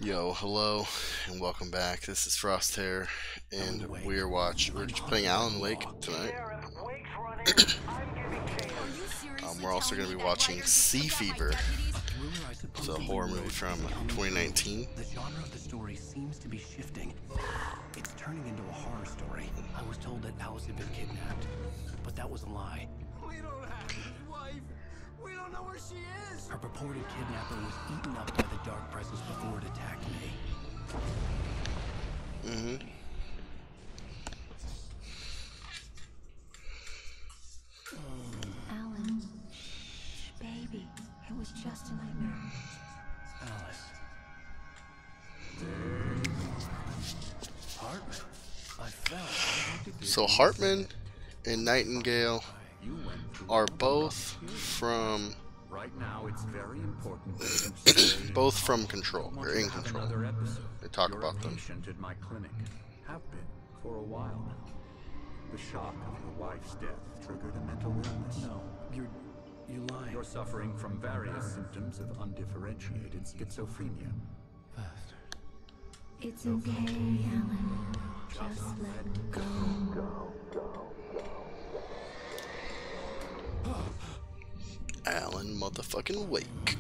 Yo, hello, and welcome back. This is Frosthair, and we're just playing Alan Wake tonight. We're also going to be watching Sea Fever. It's a horror movie from 2019. The genre of the story seems to be shifting. It's turning into a horror story. I was told that Alice had been kidnapped, but that was a lie. We don't have his wife. We don't know where she is. Her purported kidnapper was eaten up by the dark presence before it attacked me. Alan, baby, it was just a nightmare. Alice. Hartman. I fell. So Hartman and Nightingale are both from Right now, it's very important that you stay both from Control or in have Control. another episode. They talk You're about a them. patient at my clinic. Have been for a while now. The shock of your wife's death triggered a mental illness. No, you lied. You're suffering from various symptoms of undifferentiated schizophrenia. It's okay, Alan. Just let go. Alan motherfucking Wake.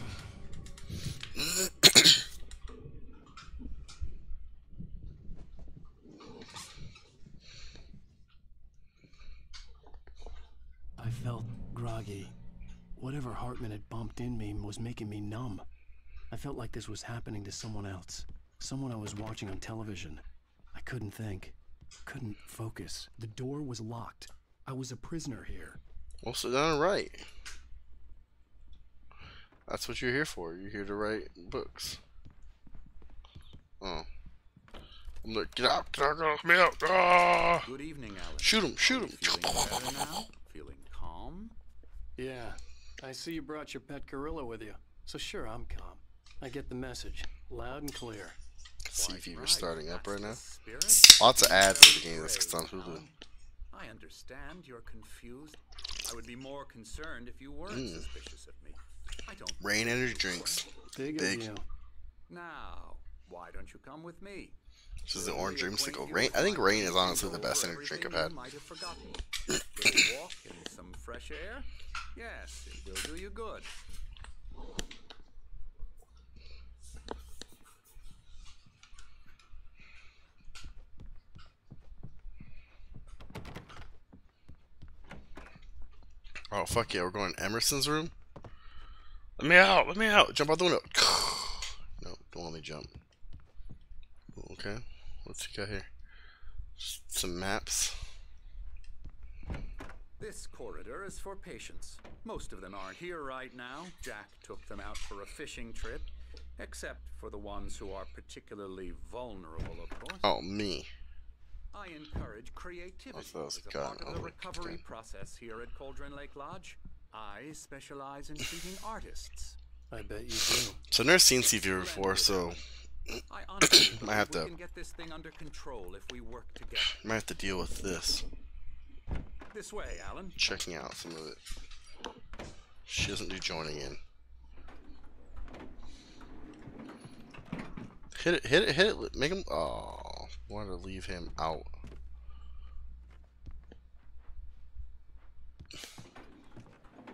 I felt groggy. Whatever Hartman had bumped in me was making me numb. I felt like this was happening to someone else. Someone I was watching on television. I couldn't think. Couldn't focus. The door was locked. I was a prisoner here. Well, sit down and write. That's what you're here for. You're here to write books. Oh. I'm like, get out, let me out. Ah! Good evening, Alice. Shoot him, shoot him. Feeling better now? Feeling calm? Yeah, I see you brought your pet gorilla with you. So sure, I'm calm. I get the message, loud and clear. Sea Fever starting up right now. Spirit? Lots of ads at the beginning of this because it's on Hulu. I understand you're confused. I would be more concerned if you weren't suspicious of me. I don't. Rain energy drinks. Big of you. Now, why don't you come with me? This is the orange dreamsicle. Rain. I think Rain is honestly the best energy drink I've had. You might have forgotten. Little walk in some fresh air. Yes, it will do you good. Oh fuck yeah, we're going to Emerson's room. Let me out, let me out. Jump out the window. No, don't let me jump. Okay, what's he got here? Some maps. This corridor is for patients. Most of them aren't here right now. Jack took them out for a fishing trip, except for the ones who are particularly vulnerable, of course. Oh, me. I encourage creativity I thought it was as a a gun. part of Oh, the okay. recovery process here at Cauldron Lake Lodge. I specialize in treating artists. I bet you do. So I've never seen Sea Fever before, so I honestly Might have believe to- we can get this thing under control if we work together. I might have to deal with this. This way, Alan. Checking out some of it. She doesn't do joining in. Hit it, hit it, hit it. Make him. Oh, wanted to leave him out.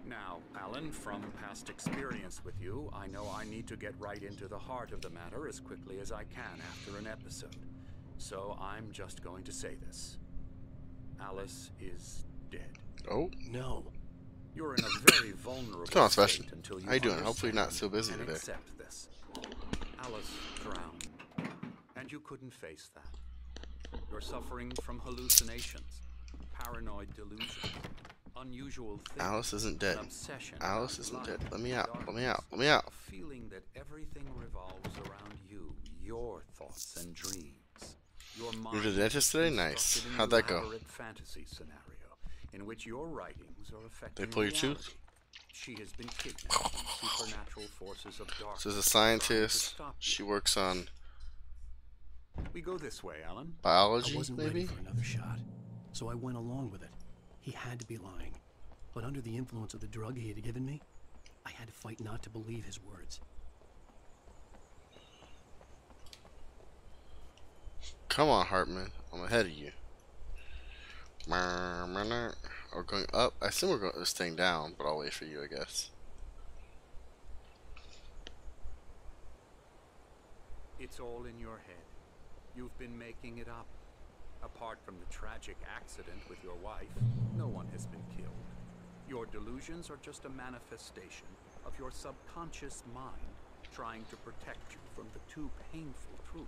Now, Alan, from past experience with you, I know I need to get right into the heart of the matter as quickly as I can after an episode. So I'm just going to say this. Alice is dead. Oh, No. You're in a very vulnerable Come on, Sebastian. state until you How you doing? Hopefully you're not understand so busy and today. accept this. Alice drowned, and you couldn't face that. You're suffering from hallucinations, paranoid delusions, unusual things, Alice isn't dead. an obsession Alice about isn't life, dead. Let me out. Let me darkness, out. Let me out. a feeling that everything revolves around you, your thoughts and dreams. Your mind You're the dentist today? is Nice. constructed in How'd an that go? elaborate fantasy scenario in which your writings are affecting They pull your reality. tooth? She has been kidnapped by supernatural forces of darkness. So as a trying to scientist, stop you. she works on We go this way, Alan. I biology, wasn't ready maybe? for another shot, so I went along with it. He had to be lying. But under the influence of the drug he had given me, I had to fight not to believe his words. Come on, Hartman. I'm ahead of you. Or going up. I assume we're going staying down, but I'll wait for you, I guess. It's all in your head. You've been making it up. Apart from the tragic accident with your wife, no one has been killed. Your delusions are just a manifestation of your subconscious mind trying to protect you from the too painful truth.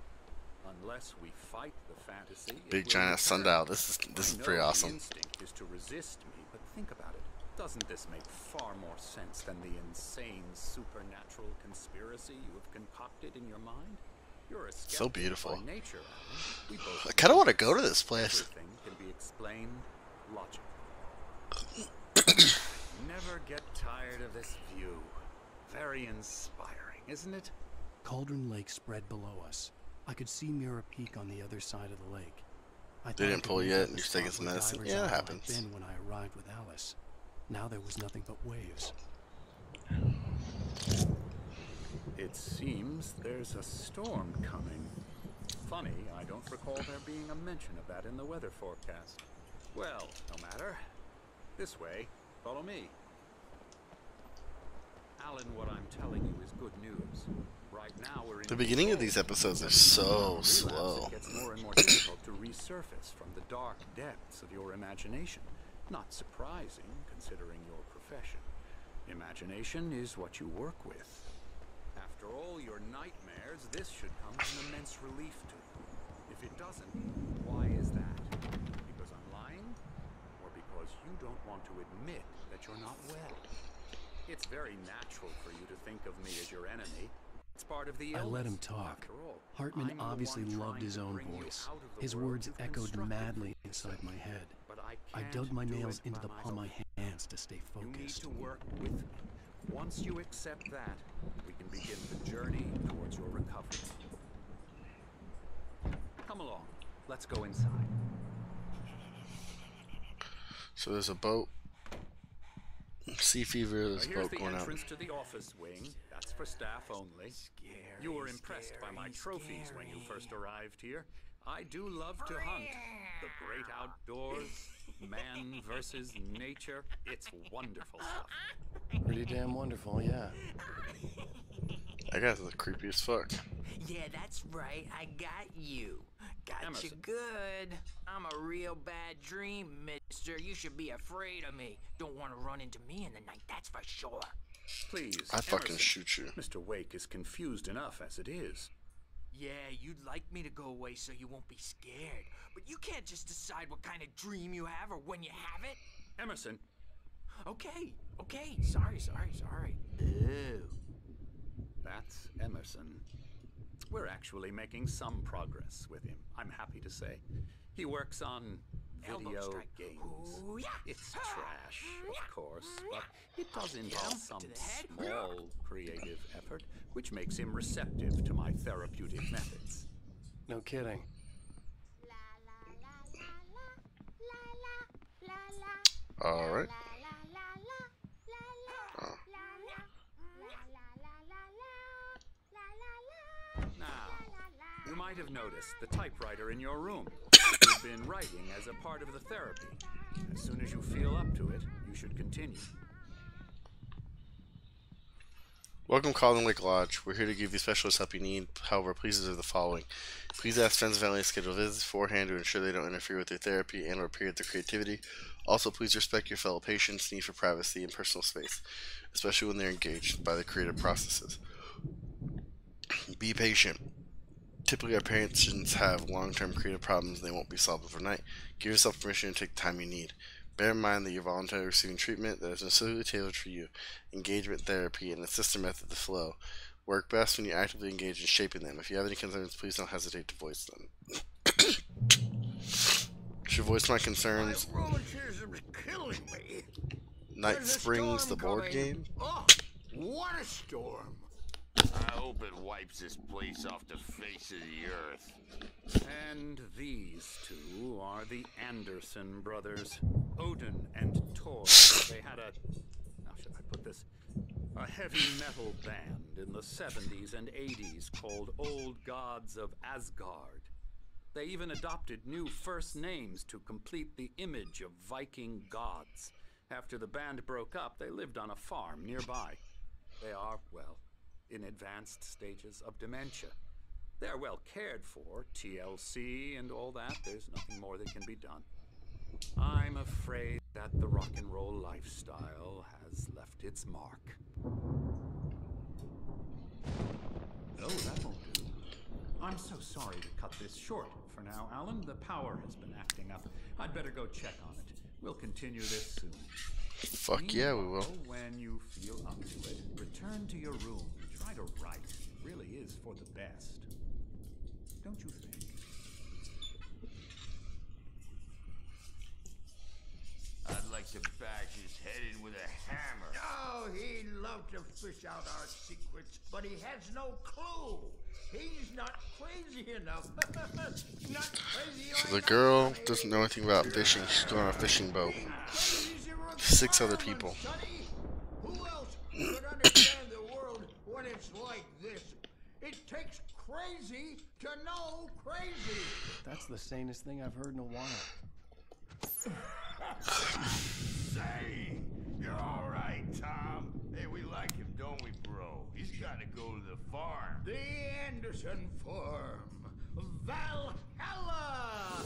Unless we fight the fantasy, Big giant sundial. This is pretty awesome. The instinct is to resist me, but think about it. Doesn't this make far more sense than the insane supernatural conspiracy you have concocted in your mind? You're a skeptic So beautiful. by nature, Alan. We both I kind of want to go to this place. everything can be explained logically. Never get tired of this view. Very inspiring, isn't it? Cauldron Lake spread below us. I could see Mirror Peak on the other side of the lake. I They thought I didn't could pull make yet, out and the you're taking spot some where medicine. Divers Yeah, it Isle had happens. been when I arrived with Alice. Now there was nothing but waves. It seems there's a storm coming. Funny, I don't recall there being a mention of that in the weather forecast. Well, no matter. This way. Follow me. Alan, what I'm telling you is good news. Right now we're in The beginning of control. these episodes are When so you relapse, slow. It gets more and more difficult to resurface from the dark depths of your imagination. Not surprising, considering your profession. Imagination is what you work with. After all your nightmares, this should come as an immense relief to you. If it doesn't, why is that? Because I'm lying? Or because you don't want to admit that you're not well? It's very natural for you to think of me as your enemy. It's part of the illness. I let him talk. After all, Hartman I'm the obviously one loved trying his to own bring you voice. out of the His world words you've echoed constructed for madly yourself. inside my head. But I can't dug my do nails it into by the palm of my myself. hands to stay You need focused. to work with me. Once you accept that, we can begin the journey towards your recovery. Come along. Let's go inside. So there's a boat. Sea fever, there's a Here's boat the going out. entrance to the office wing. That's for staff only. You were impressed by my trophies when you first arrived here. I do love to hunt. The great outdoors, man versus nature. It's wonderful stuff. Pretty damn wonderful, yeah. That guy's creepy as fuck. Yeah, that's right. I got you. Got you Emerson. good. I'm a real bad dream, mister. You should be afraid of me. Don't want to run into me in the night, that's for sure. Please, I'd fucking Emerson. shoot you. Mr. Wake is confused enough as it is. Yeah, you'd like me to go away so you won't be scared. But you can't just decide what kind of dream you have or when you have it. Emerson, Okay. Sorry. Ooh. that's Emerson. We're actually making some progress with him, I'm happy to say. He works on Elbow video strike. games. Ooh, yeah. It's trash, of course, but it does involve Elbow some to the head. small creative effort, which makes him receptive to my therapeutic methods. No kidding. Alright. Now, you might have noticed the typewriter in your room. You've been writing as a part of the therapy. As soon as you feel up to it, you should continue. Welcome, Cauldron Lake Lodge. We're here to give you specialist help you need. However, please observe the following. Please ask friends and family to schedule visits beforehand to ensure they don't interfere with your therapy and or impede their creativity. Also, please respect your fellow patients' need for privacy and personal space, especially when they're engaged by the creative processes. Be patient. Typically, our patients have long-term creative problems and they won't be solved overnight. Give yourself permission to take the time you need. Bear in mind that you're voluntarily receiving treatment that is specifically tailored for you. Engagement therapy and a system method to flow work best when you actively engage in shaping them. If you have any concerns, please don't hesitate to voice them. Should voice my concerns. My rheumatism's killing me. Night There's a Springs, storm the board coming. game. Oh, what a storm. I hope it wipes this place off the face of the earth. And these two are the Anderson brothers, Odin and Thor. They had how should I put this? A heavy metal band in the 70s and 80s called Old Gods of Asgard. They even adopted new first names to complete the image of Viking gods. After the band broke up, they lived on a farm nearby. They are, well, in advanced stages of dementia. They're well cared for, TLC and all that. There's nothing more that can be done. I'm afraid that the rock and roll lifestyle has left its mark. Oh, that won't do. I'm so sorry to cut this short for now, Alan. The power has been acting up. I'd better go check on it. We'll continue this soon. Fuck yeah, we will. When you feel up to it, return to your room. Try to write. It really is for the best. Don't you think? I'd like to bash his head in with a hammer. Oh, he'd love to fish out our secrets, but he has no clue. He's not crazy enough. Not crazy So the like girl us, doesn't know anything about fishing. She's going on a fishing boat. Crazy's your 6 other requirement, people. Sonny. Who else could understand the world when it's like this? It takes crazy to know crazy. That's the sanest thing I've heard in a while. Say, you're all right, Tom. Hey, we like him, don't we, bro? He's got to go to the farm. The Anderson Farm. Valhalla!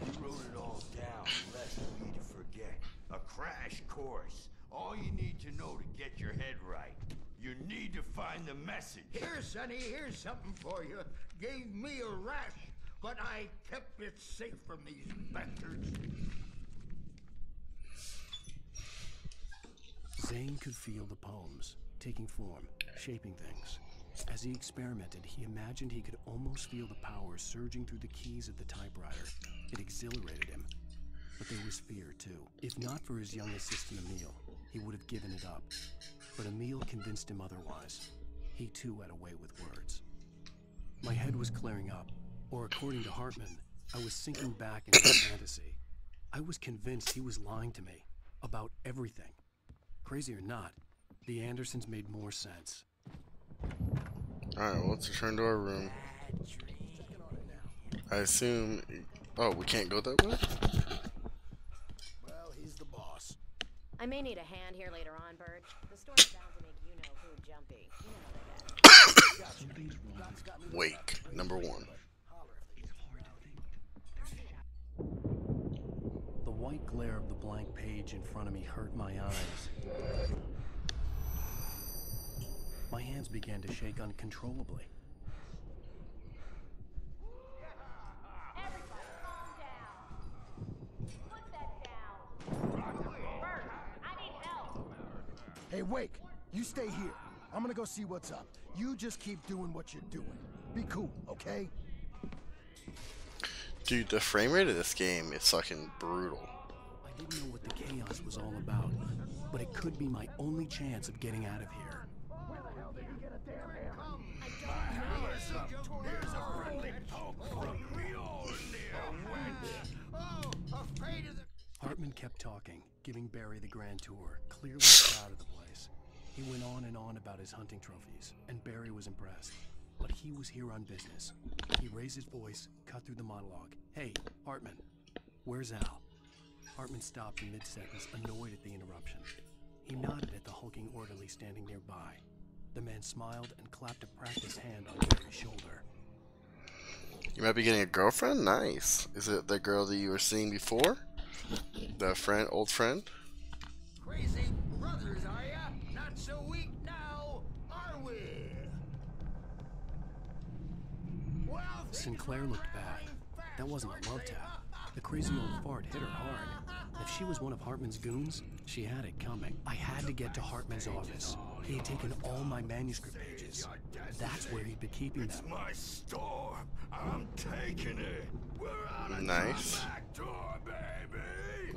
You wrote it all down, lest we to forget. A crash course. All you need to know to get your head right. You need to find the message. Here, Sonny, here's something for you. Gave me a rash, but I kept it safe from these bastards. Zane could feel the poems, taking form, shaping things. As he experimented, he imagined he could almost feel the power surging through the keys of the typewriter. It exhilarated him. But there was fear, too. If not for his young assistant Emil, he would have given it up. But Emil convinced him otherwise. He too had a way with words. My head was clearing up, or according to Hartman, I was sinking back into a fantasy. I was convinced he was lying to me about everything. Crazy or not, the Andersons made more sense. Alright, well, let's return to our room. I assume... Oh, we can't go that way? Well, he's the boss. I may need a hand here later on, Burge. The story's bound to make you-know-who jumpy. You know that. Wake, number 1. The white glare of the blank page in front of me hurt my eyes. My hands began to shake uncontrollably. Everybody calm down. Put that down. Burge, I need help. Hey, Wake, you stay here. I'm gonna go see what's up. You just keep doing what you're doing. Be cool, okay? Dude, the frame rate of this game is fucking brutal. I didn't know what the chaos was all about, but it could be my only chance of getting out of here. Here's a friendly poke from afraid of the... Hartman kept talking, giving Barry the grand tour, clearly proud of the place. He went on and on about his hunting trophies, and Barry was impressed. But he was here on business. He raised his voice, cut through the monologue. Hey, Hartman, where's Al? Hartman stopped in mid-sentence, annoyed at the interruption. He nodded at the hulking orderly standing nearby. The man smiled and clapped a practiced hand on Barry's shoulder. You might be getting a girlfriend? Nice. Is it the girl that you were seeing before? The friend, old friend? Crazy brothers, are ya? Not so weak now, are we? Well, Sinclair looked back. That wasn't a love tap. The crazy old fart hit her hard. If she was one of Hartman's goons, she had it coming. I had to get to Hartman's office. He had taken all my manuscript pages. That's where he'd been keeping them. My storm. I'm taking it. We're on Nice. back door, baby.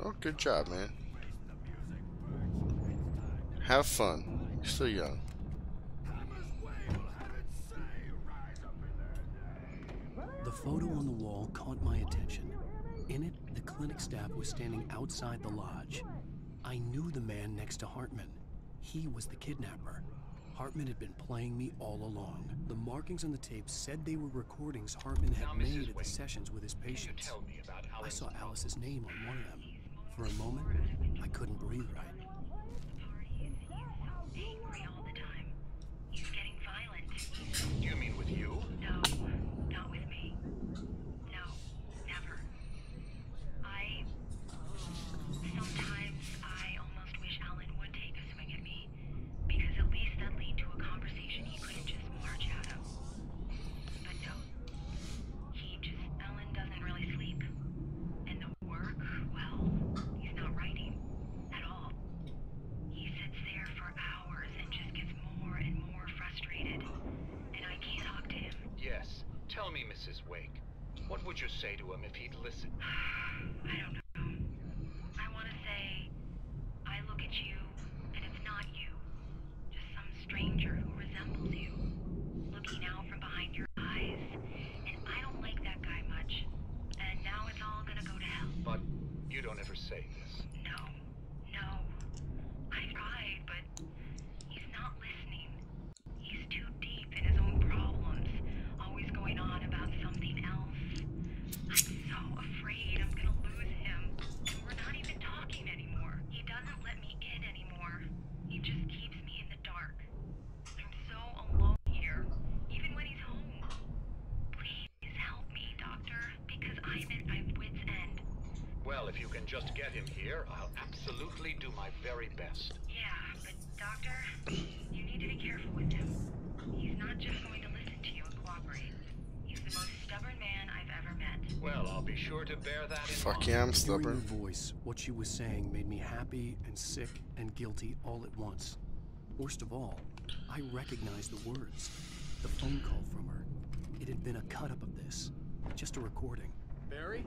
Oh, good job, man. Have fun. You're still young. The photo on the wall caught my attention. In it, the clinic staff was standing outside the lodge. I knew the man next to Hartman. He was the kidnapper. Hartman had been playing me all along. The markings on the tape said they were recordings Hartman had made at the sessions with his patients. I saw Alice's name on one of them. For a moment, I couldn't breathe right. Angry all the time. He's getting violent. Do you mean with you? No, not with me. No, never. Sometimes I almost wish Alan would take a swing at me, because at least that lead to a conversation he couldn't just march out of. But no, Alan doesn't really sleep. And the work, well, he's not writing at all. He sits there for hours and just gets more and more frustrated. And I can't talk to him. Yes. Tell me, Mrs. Wake. What would you say to him if he'd listen? I don't know. I want to say, I look at you, and it's not you. Just some stranger who resembles you. Looking out from behind your eyes. And I don't like that guy much. And now it's all gonna go to hell. But you don't ever say this. No. I tried, but he's not listening. He's too deep in his own problems, always going on about something else. I'm so afraid I'm gonna lose him. And we're not even talking anymore. He doesn't let me in anymore. He just keeps me in the dark. I'm so alone here, even when he's home. Please help me, Doctor, because I'm at my wit's end. Well, if you can just get him here, I'll absolutely do my very best. Yeah, but Doctor, you need to be careful with him. He's not just going to listen to you and cooperate. He's the most stubborn man I've ever met. Well, I'll be sure to bear that in mind. Fuck yeah, I'm stubborn. Hearing her voice, what she was saying made me happy and sick and guilty all at once. Worst of all, I recognized the words. The phone call from her. It had been a cut-up of this. Just a recording. Barry?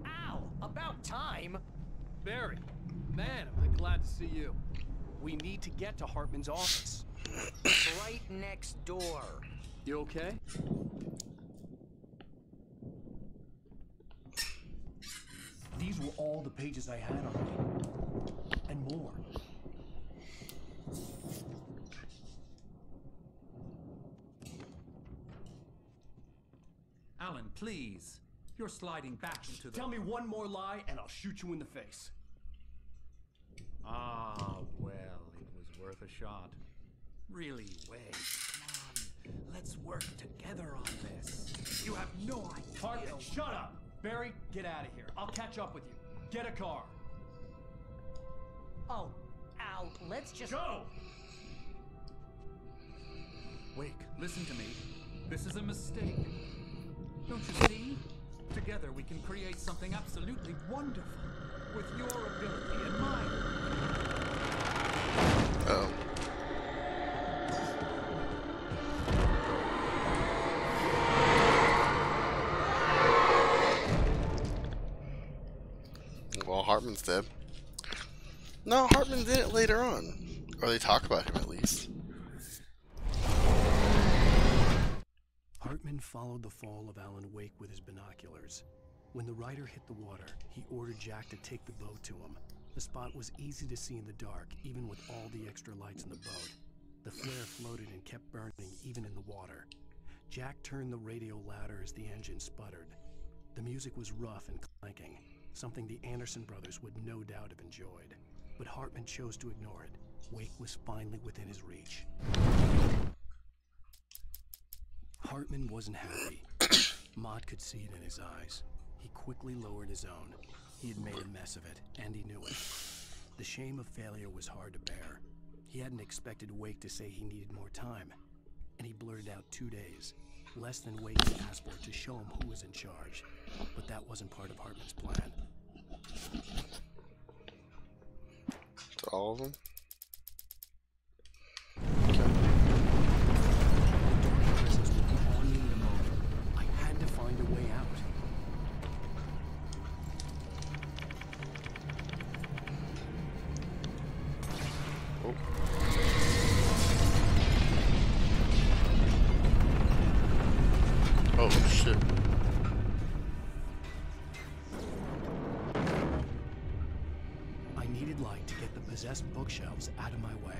Ow! About time! Barry, man, am I glad to see you. We need to get to Hartman's office. It's right next door. You okay? These were all the pages I had on me. And more. Alan, please. You're sliding back into the... Tell me one more lie and I'll shoot you in the face. Ah, well, it was worth a shot. Really, Wade, come on. Let's work together on this. You have no idea... Hartman, shut up! Barry, get out of here. I'll catch up with you. Get a car. Oh, Al, let's just... Go! Wake, listen to me. This is a mistake. Don't you see? Together we can create something absolutely wonderful. With your ability and mine. Oh. Well, Hartman's dead. No, Hartman's in it later on. Or they talk about him at least. Hartman followed the fall of Alan Wake with his binoculars. When the rider hit the water, he ordered Jack to take the boat to him. The spot was easy to see in the dark, even with all the extra lights in the boat. The flare floated and kept burning, even in the water. Jack turned the radio louder as the engine sputtered. The music was rough and clanking, something the Anderson brothers would no doubt have enjoyed. But Hartman chose to ignore it. Wake was finally within his reach. Hartman wasn't happy. Maude could see it in his eyes. He quickly lowered his own. He had made a mess of it, and he knew it. The shame of failure was hard to bear. He hadn't expected Wake to say he needed more time, and he blurted out 2 days, less than Wake had asked for, to show him who was in charge. But that wasn't part of Hartman's plan. To all of them? I had to find a way out. Oh. Oh shit. I needed light to get the possessed bookshelves out of my way.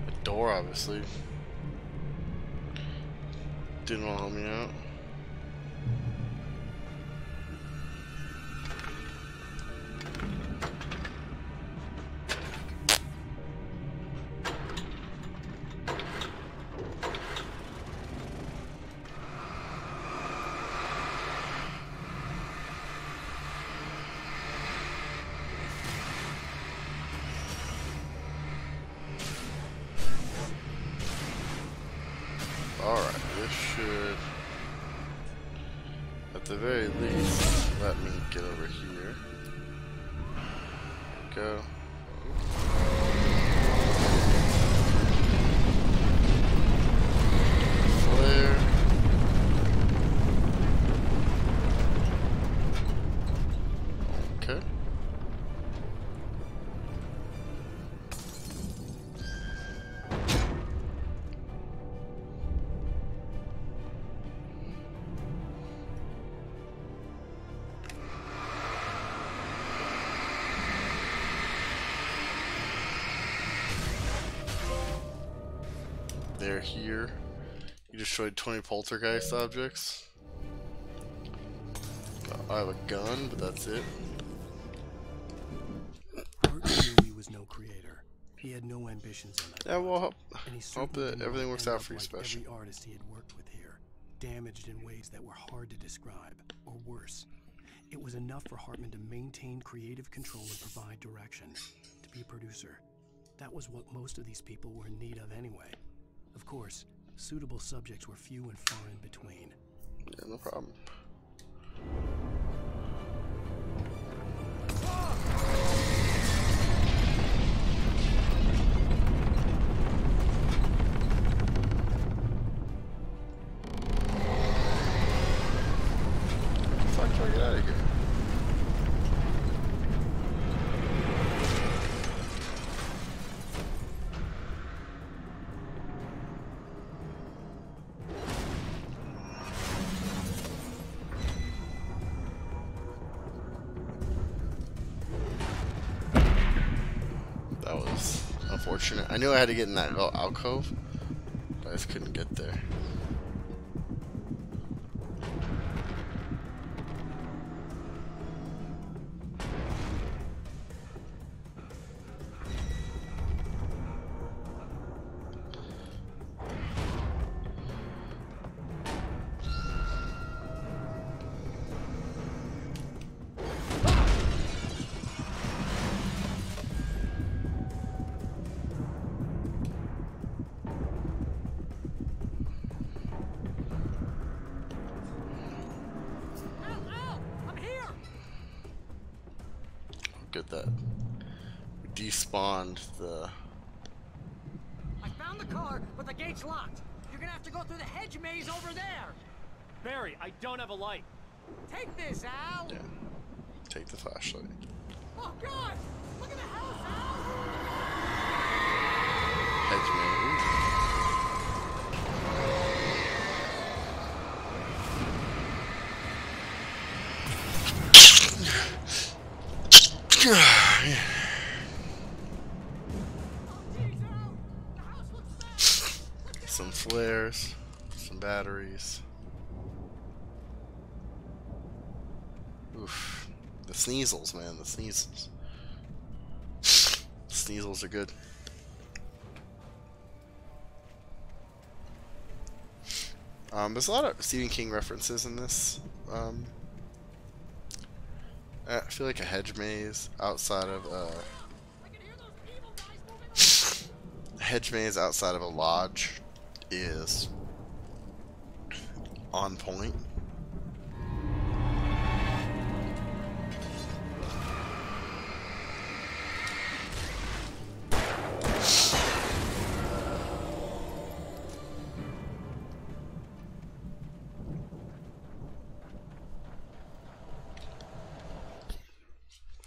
A door, obviously. Didn't want to help me out. Alright, this should, at the very least, let me get over here. Go. Flare. Okay. They're here. You destroyed 20 poltergeist objects. I have a gun, but that's it. Hart knew he was no creator. He had no ambitions in that. Yeah, well, and he hope that certainly everything works ended out up for you, like special. every artist he had worked with here, damaged in ways that were hard to describe, or worse. It was enough for Hartman to maintain creative control and provide direction. To be a producer, that was what most of these people were in need of anyway. Of course, suitable subjects were few and far in between. Yeah, no problem. Fuck, try to get out of here. That was unfortunate. I knew I had to get in that little alcove, but I just couldn't get there. Get that. We despawned the. I found the car, but the gate's locked. You're gonna have to go through the hedge maze over there. Barry, I don't have a light. Take this, Al. Yeah. Take the flashlight. Oh God! Look at the house, Al. Hedge maze. Some flares, some batteries. Oof. The sneasels, man, the sneasels. Sneasels are good. There's a lot of Stephen King references in this. I feel like a hedge maze outside of a hedge maze outside of a lodge is on point.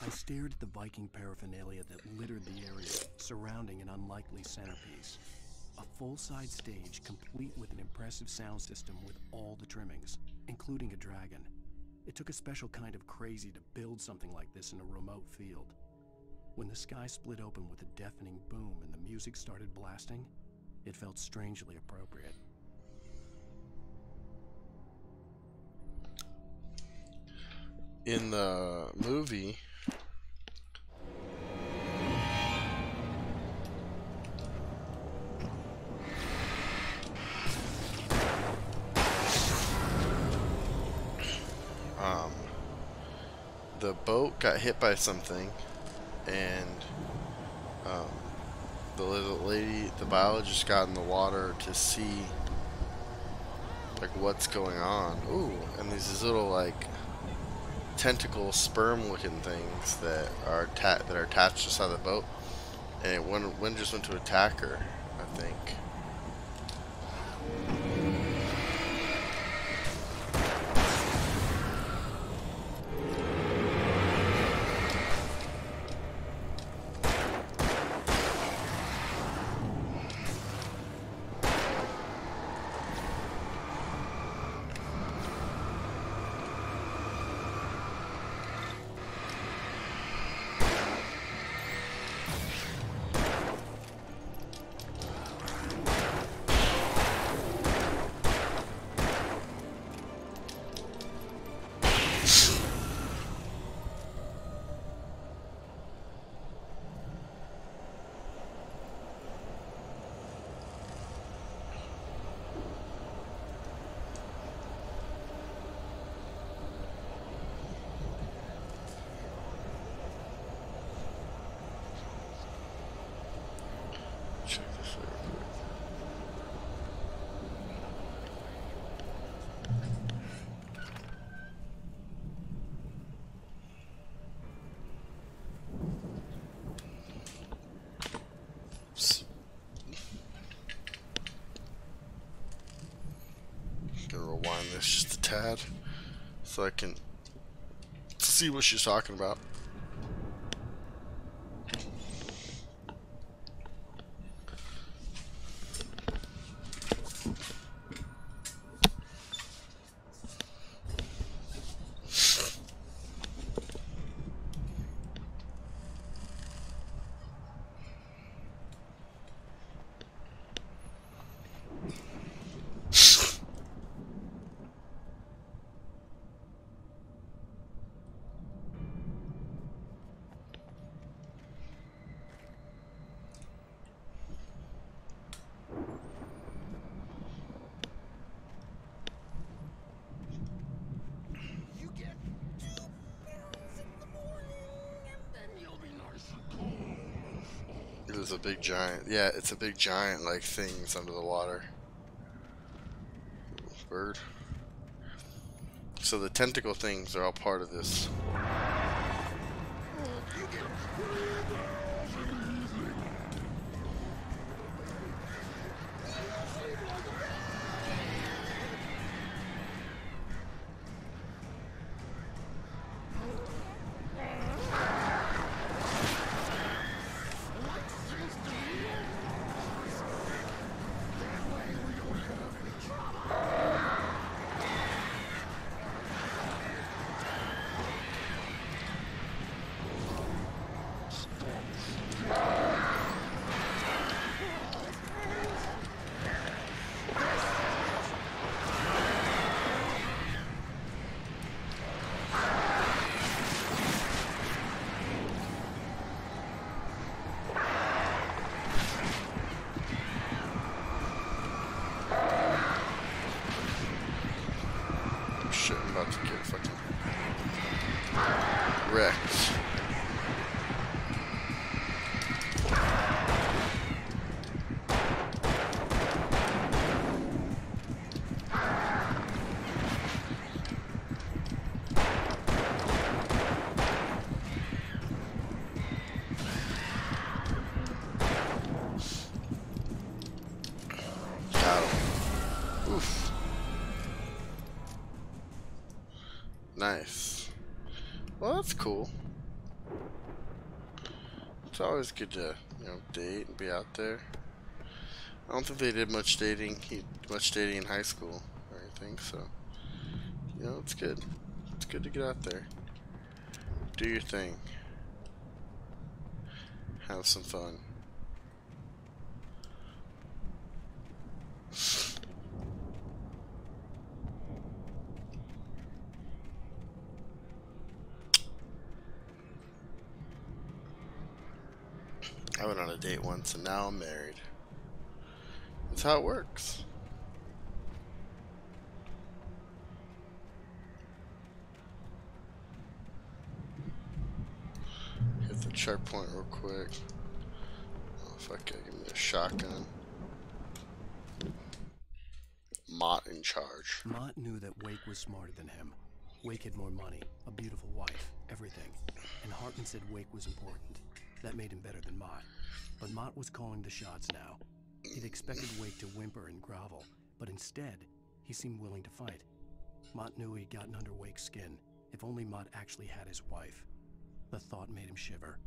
I stared at the Viking paraphernalia that littered the area surrounding an unlikely centerpiece. A full-size stage complete with an impressive sound system with all the trimmings, including a dragon. It took a special kind of crazy to build something like this in a remote field. When the sky split open with a deafening boom and the music started blasting, it felt strangely appropriate. In the movie, the boat got hit by something, and the little lady, the biologist, got in the water to see like what's going on. Ooh, and these little like tentacle sperm-looking things that are attached to the side of the boat, and one just went to attack her, I think. Check this out real quick. Oops. Gonna rewind this just a tad so I can see what she's talking about. There's a big giant, yeah, it's a big giant like things under the water. Bird. So the tentacle things are all part of this. Shit, I'm about to get fucking wrecked. Got him. Oof. Nice. Well, that's cool. It's always good to, you know, date and be out there. I don't think they did much dating in high school or anything, so you know, it's good. It's good to get out there. Do your thing. Have some fun. I went on a date once and now I'm married. That's how it works. Hit the checkpoint real quick. Oh fuck yeah, give me a shotgun. Mott in charge. Mott knew that Wake was smarter than him. Wake had more money, a beautiful wife, everything. And Hartman said Wake was important. That made him better than Mott. But Mott was calling the shots now. He'd expected Wake to whimper and grovel, but instead, he seemed willing to fight. Mott knew he'd gotten under Wake's skin. If only Mott actually had his wife. The thought made him shiver.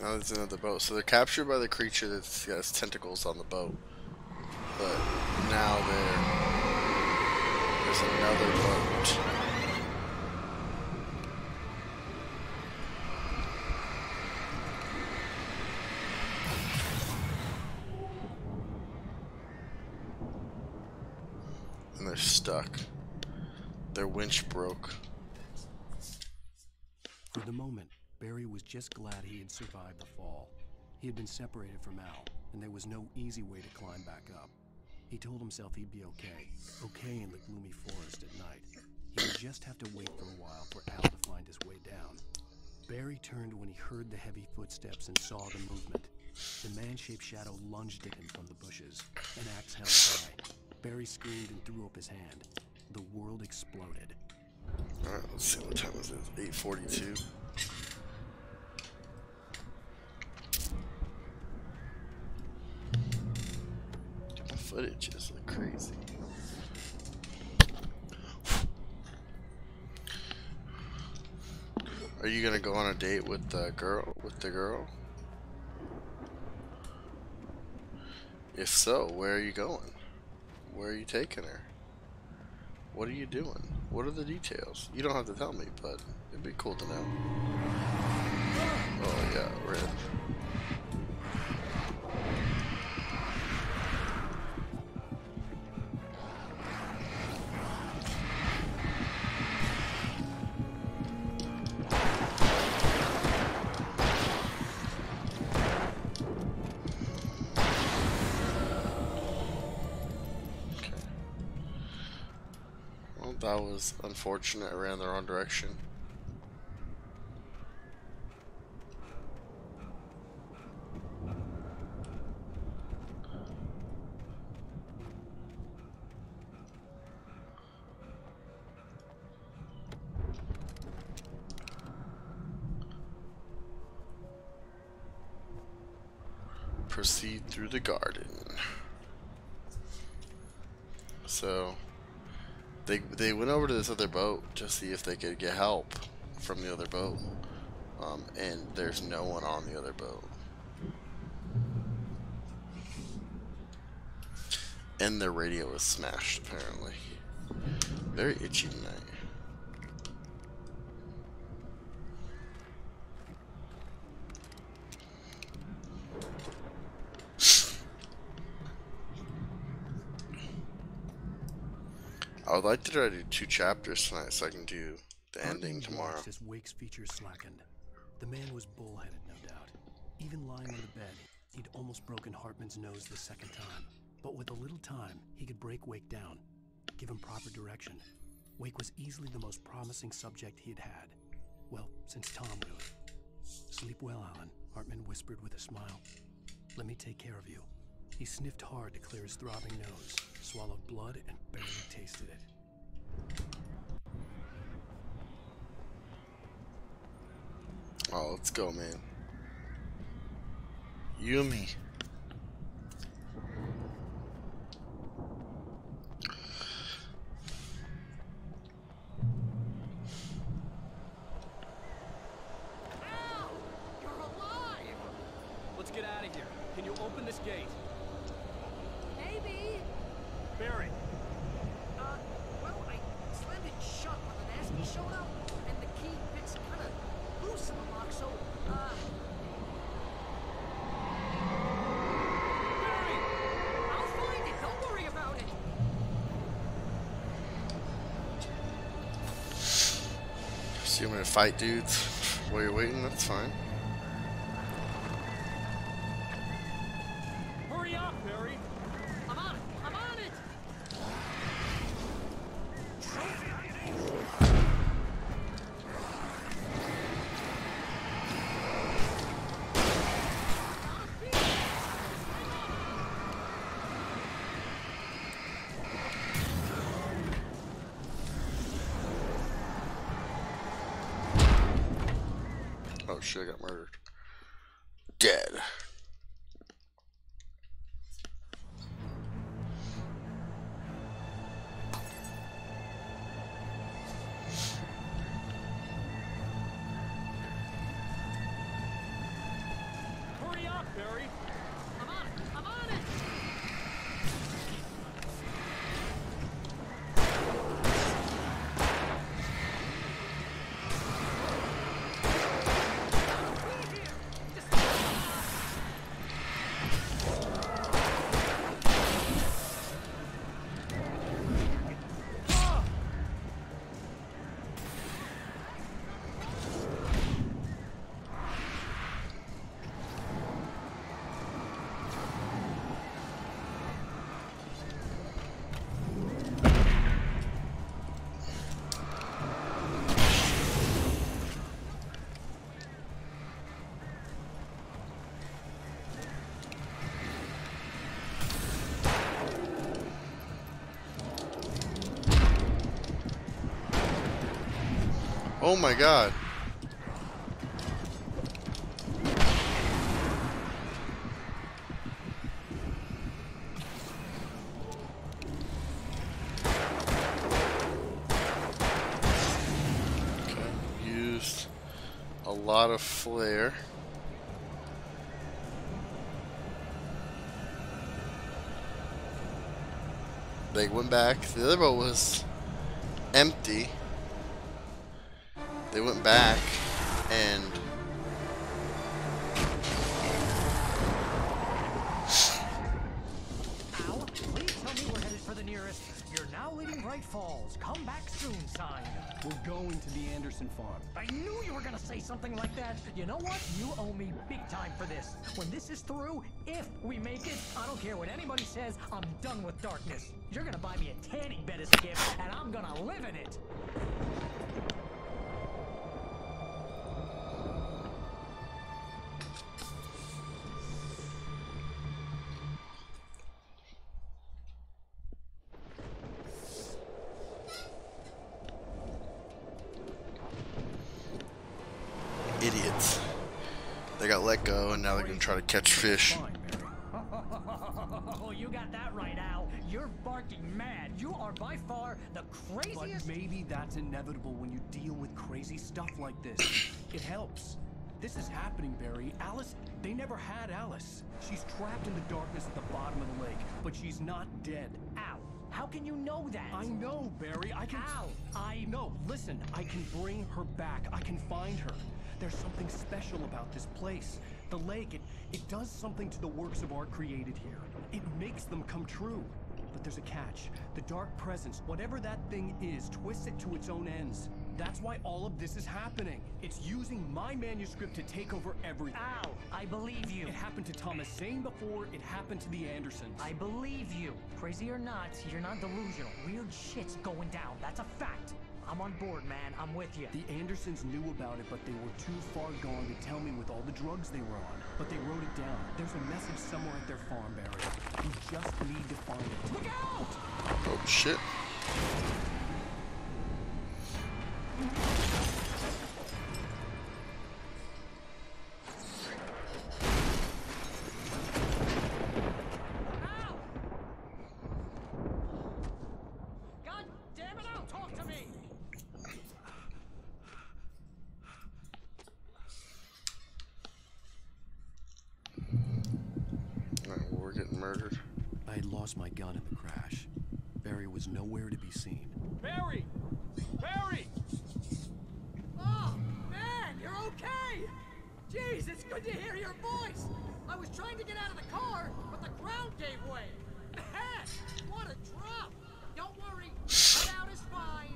Now there's another boat. So they're captured by the creature that's got its tentacles on the boat. But now there's another boat. And they're stuck. Their winch broke. For the moment, Barry was just glad he had survived the fall. He had been separated from Al, and there was no easy way to climb back up. He told himself he'd be okay in the gloomy forest at night. He would just have to wait for a while for Al to find his way down. Barry turned when he heard the heavy footsteps and saw the movement. The man-shaped shadow lunged at him from the bushes, an axe held high. Barry screamed and threw up his hand. The world exploded. Alright, let's see what time is it. 8:42. My footage is like crazy. Are you gonna go on a date with the girl? If so, where are you going? Where are you taking her? What are you doing? What are the details? You don't have to tell me, but it'd be cool to know. Oh yeah, rip. That was unfortunate. I ran the wrong direction. Proceed through the garden. So they went over to this other boat to see if they could get help from the other boat, and there's no one on the other boat, and their radio was smashed apparently. Very itchy tonight. I would like to try to do 2 chapters tonight so I can do the ending tomorrow. As Wake's features slackened. The man was bullheaded, no doubt. Even lying on the bed, he'd almost broken Hartman's nose the second time. But with a little time, he could break Wake down, give him proper direction. Wake was easily the most promising subject he'd had. Well, since Tom, really. Sleep well, Alan, Hartman whispered with a smile. Let me take care of you. He sniffed hard to clear his throbbing nose, swallowed blood, and barely tasted it. Oh, let's go, man. You and me. Let's get out of here. Can you open this gate? Maybe. Barry. Well, I slammed it shut when the nasty showed up, and the key fits kind of loose in the lock, so, Barry! I'll find it. Don't worry about it. So you want me to fight dudes while you're waiting? That's fine. Hurry up, Barry! I'm on it. I'm on it. Oh shit, I got murdered. Dead. Hurry up, Barry! I'm on it. I'm on it. Oh my god. Okay, used a lot of flare. They went back. The other boat was empty. They went back and Al, please tell me we're headed for the nearest. You're now leading Bright Falls. Come back soon sign. We're going to the Anderson farm. I knew you were gonna say something like that. You know what? You owe me big time for this. When this is through, if we make it, I don't care what anybody says, I'm done with darkness. You're gonna buy me a tanning bed as a gift, and I'm gonna live in it. idiots. They got let go and now they're gonna try to catch fish. Oh, you got that right, Al. You're barking mad. You are by far the craziest. But maybe that's inevitable when you deal with crazy stuff like this. It helps. This is happening, Barry. Alice, they never had Alice. She's trapped in the darkness at the bottom of the lake, but she's not dead. Al, how can you know that? I know, Barry. I can... Al, No, listen. I can bring her back. I can find her. There's something special about this place. The lake, it does something to the works of art created here. It makes them come true. But there's a catch. The dark presence, whatever that thing is, twists it to its own ends. That's why all of this is happening. It's using my manuscript to take over everything. Ow! I believe you. It happened to Thomas Sane before it happened to the Andersons. I believe you. Crazy or not, you're not delusional. Weird shit's going down. That's a fact. I'm on board, man. I'm with you. The Andersons knew about it, but they were too far gone to tell me with all the drugs they were on. But they wrote it down. There's a message somewhere at their farm, Barry. You just need to find it. Look out! Oh, shit. God damn it, out! Talk to me! Alright, well, we're getting murdered. I had lost my gun in the crash. Barry was nowhere to be seen. Barry! Barry! Oh, man, you're okay! Jeez, it's good to hear your voice! I was trying to get out of the car, but the ground gave way. Man, what a drop! Don't worry, get out is fine.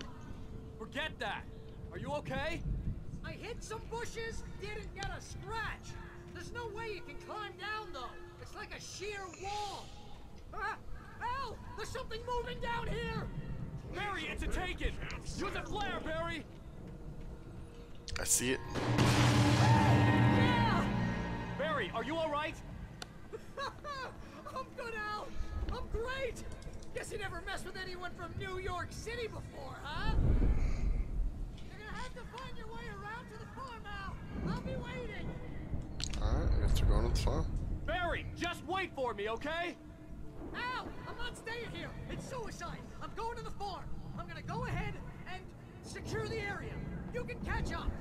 Forget that! Are you okay? I hit some bushes, didn't get a scratch. There's no way you can climb down, though. It's like a sheer wall. Ah, Al, there's something moving down here! Barry, it's a taken! Use a flare, Barry! I see it. Yeah! Barry, are you alright? I'm good, Al. I'm great. Guess you never messed with anyone from New York City before, huh? You're gonna have to find your way around to the farm, Al. I'll be waiting. Alright, I guess we're going to the farm. Barry, just wait for me, okay? Al, I'm not staying here. It's suicide. I'm going to the farm. I'm gonna go ahead and secure the area. You can catch up.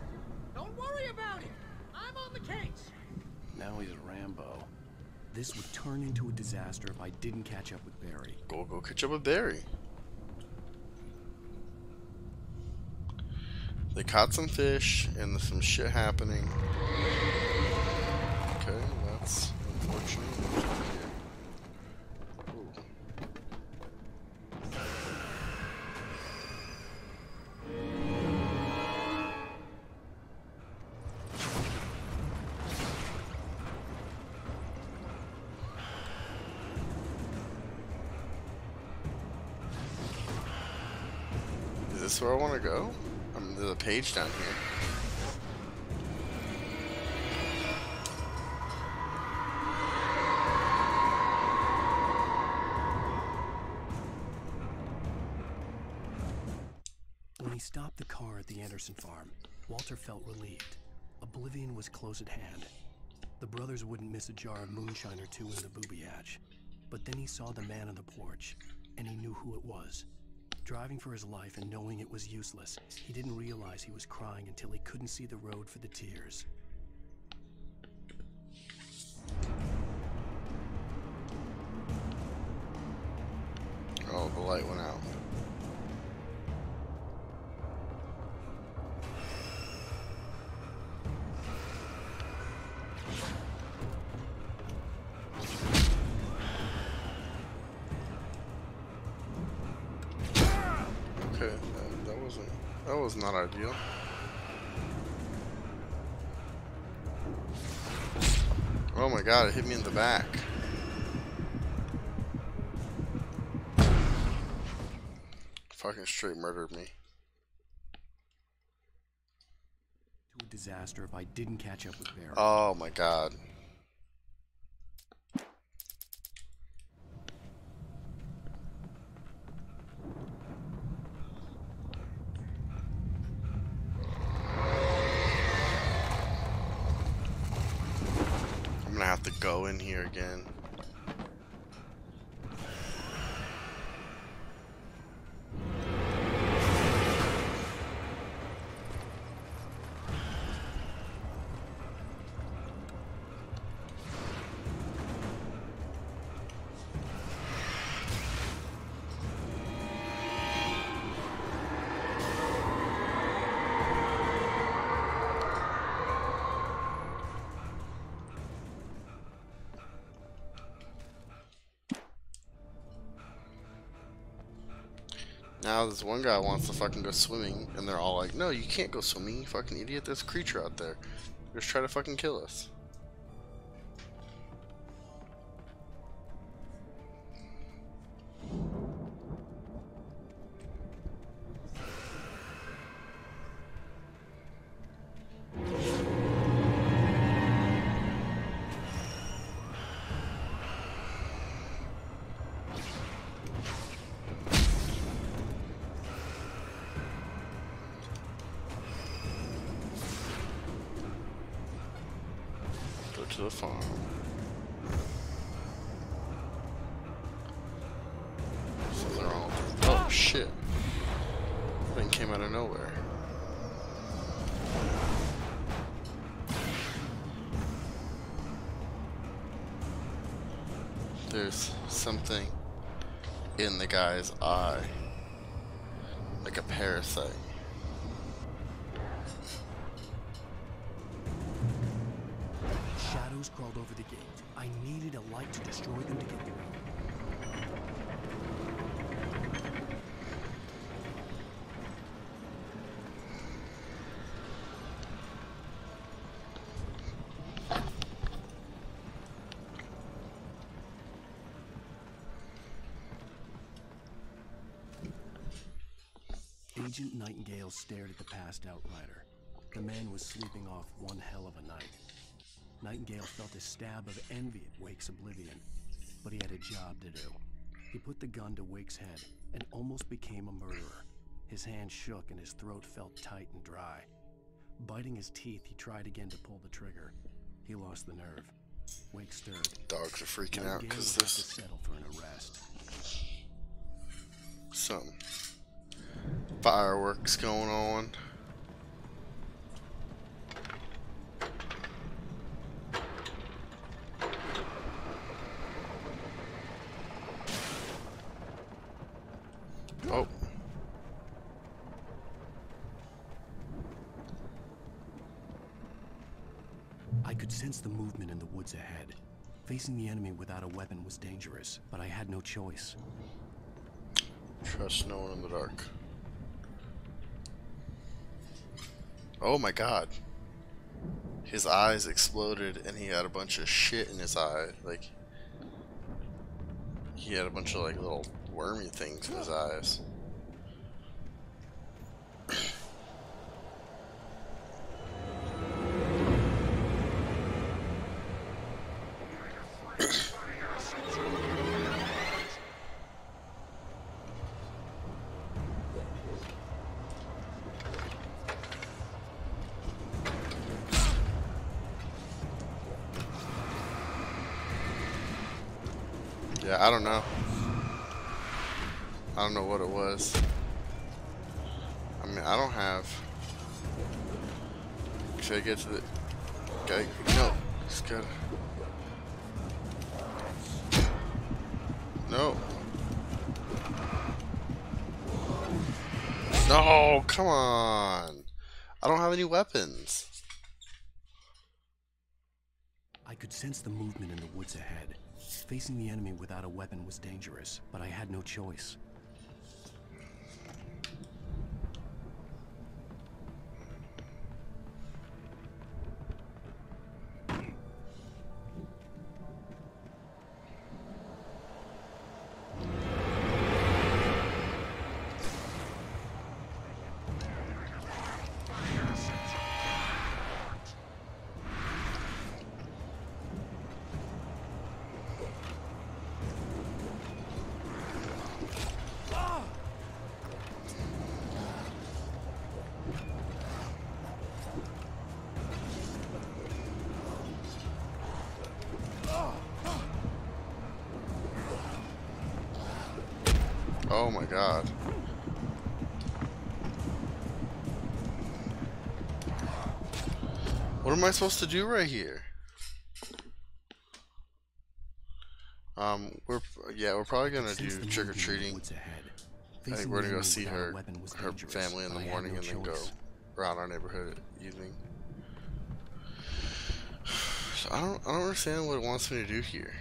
Don't worry about it. I'm on the case. Now he's a Rambo. This would turn into a disaster if I didn't catch up with Barry. Go catch up with Barry. They caught some fish and there's some shit happening. Okay, that's unfortunate. Is this where I want to go? There's a page down here. When he stopped the car at the Anderson farm, Walter felt relieved. Oblivion was close at hand. The brothers wouldn't miss a jar of moonshine or two in the booby hatch. But then he saw the man on the porch, and he knew who it was. Driving for his life and knowing it was useless, he didn't realize he was crying until he couldn't see the road for the tears. Oh, the light went out. Okay, that was not ideal. Oh my god, it hit me in the back. Fucking straight murdered me. To a disaster if I didn't catch up with Barry. Oh my god. I'm gonna have to go in here again. Now this one guy wants to fucking go swimming, and they're all like, no, you can't go swimming, you fucking idiot, there's a creature out there. They're just trying to fucking kill us. To the farm. So they're all. Oh shit! Thing came out of nowhere. There's something in the guy's eye, like a parasite. Shadows crawled over the gate. I needed a light to destroy them to get through. Agent Nightingale stared at the passed out rider. The man was sleeping off one hell of a night. Nightingale felt a stab of envy at Wake's oblivion, but he had a job to do. He put the gun to Wake's head and almost became a murderer. His hand shook and his throat felt tight and dry. Biting his teeth, he tried again to pull the trigger. He lost the nerve. Wake stirred. Dogs are freaking out because this to settle for an arrest. Some fireworks going on. Oh. I could sense the movement in the woods ahead. Facing the enemy without a weapon was dangerous, but I had no choice. Trust no one in the dark. Oh my god. His eyes exploded and he had a bunch of shit in his eye. Like, he had a bunch of like little wormy things in his eyes. Yeah, I don't know. I don't know what it was. I mean, I don't have. Should I get to the guy? No, just gotta. No. No, come on. I don't have any weapons. I could sense the movement in the woods ahead. Facing the enemy without a weapon was dangerous, but I had no choice. Oh my god. What am I supposed to do right here? We're probably gonna do trick-or-treating. I think we're gonna go see her family in the morning and then go around our neighborhood at evening. So I don't understand what it wants me to do here.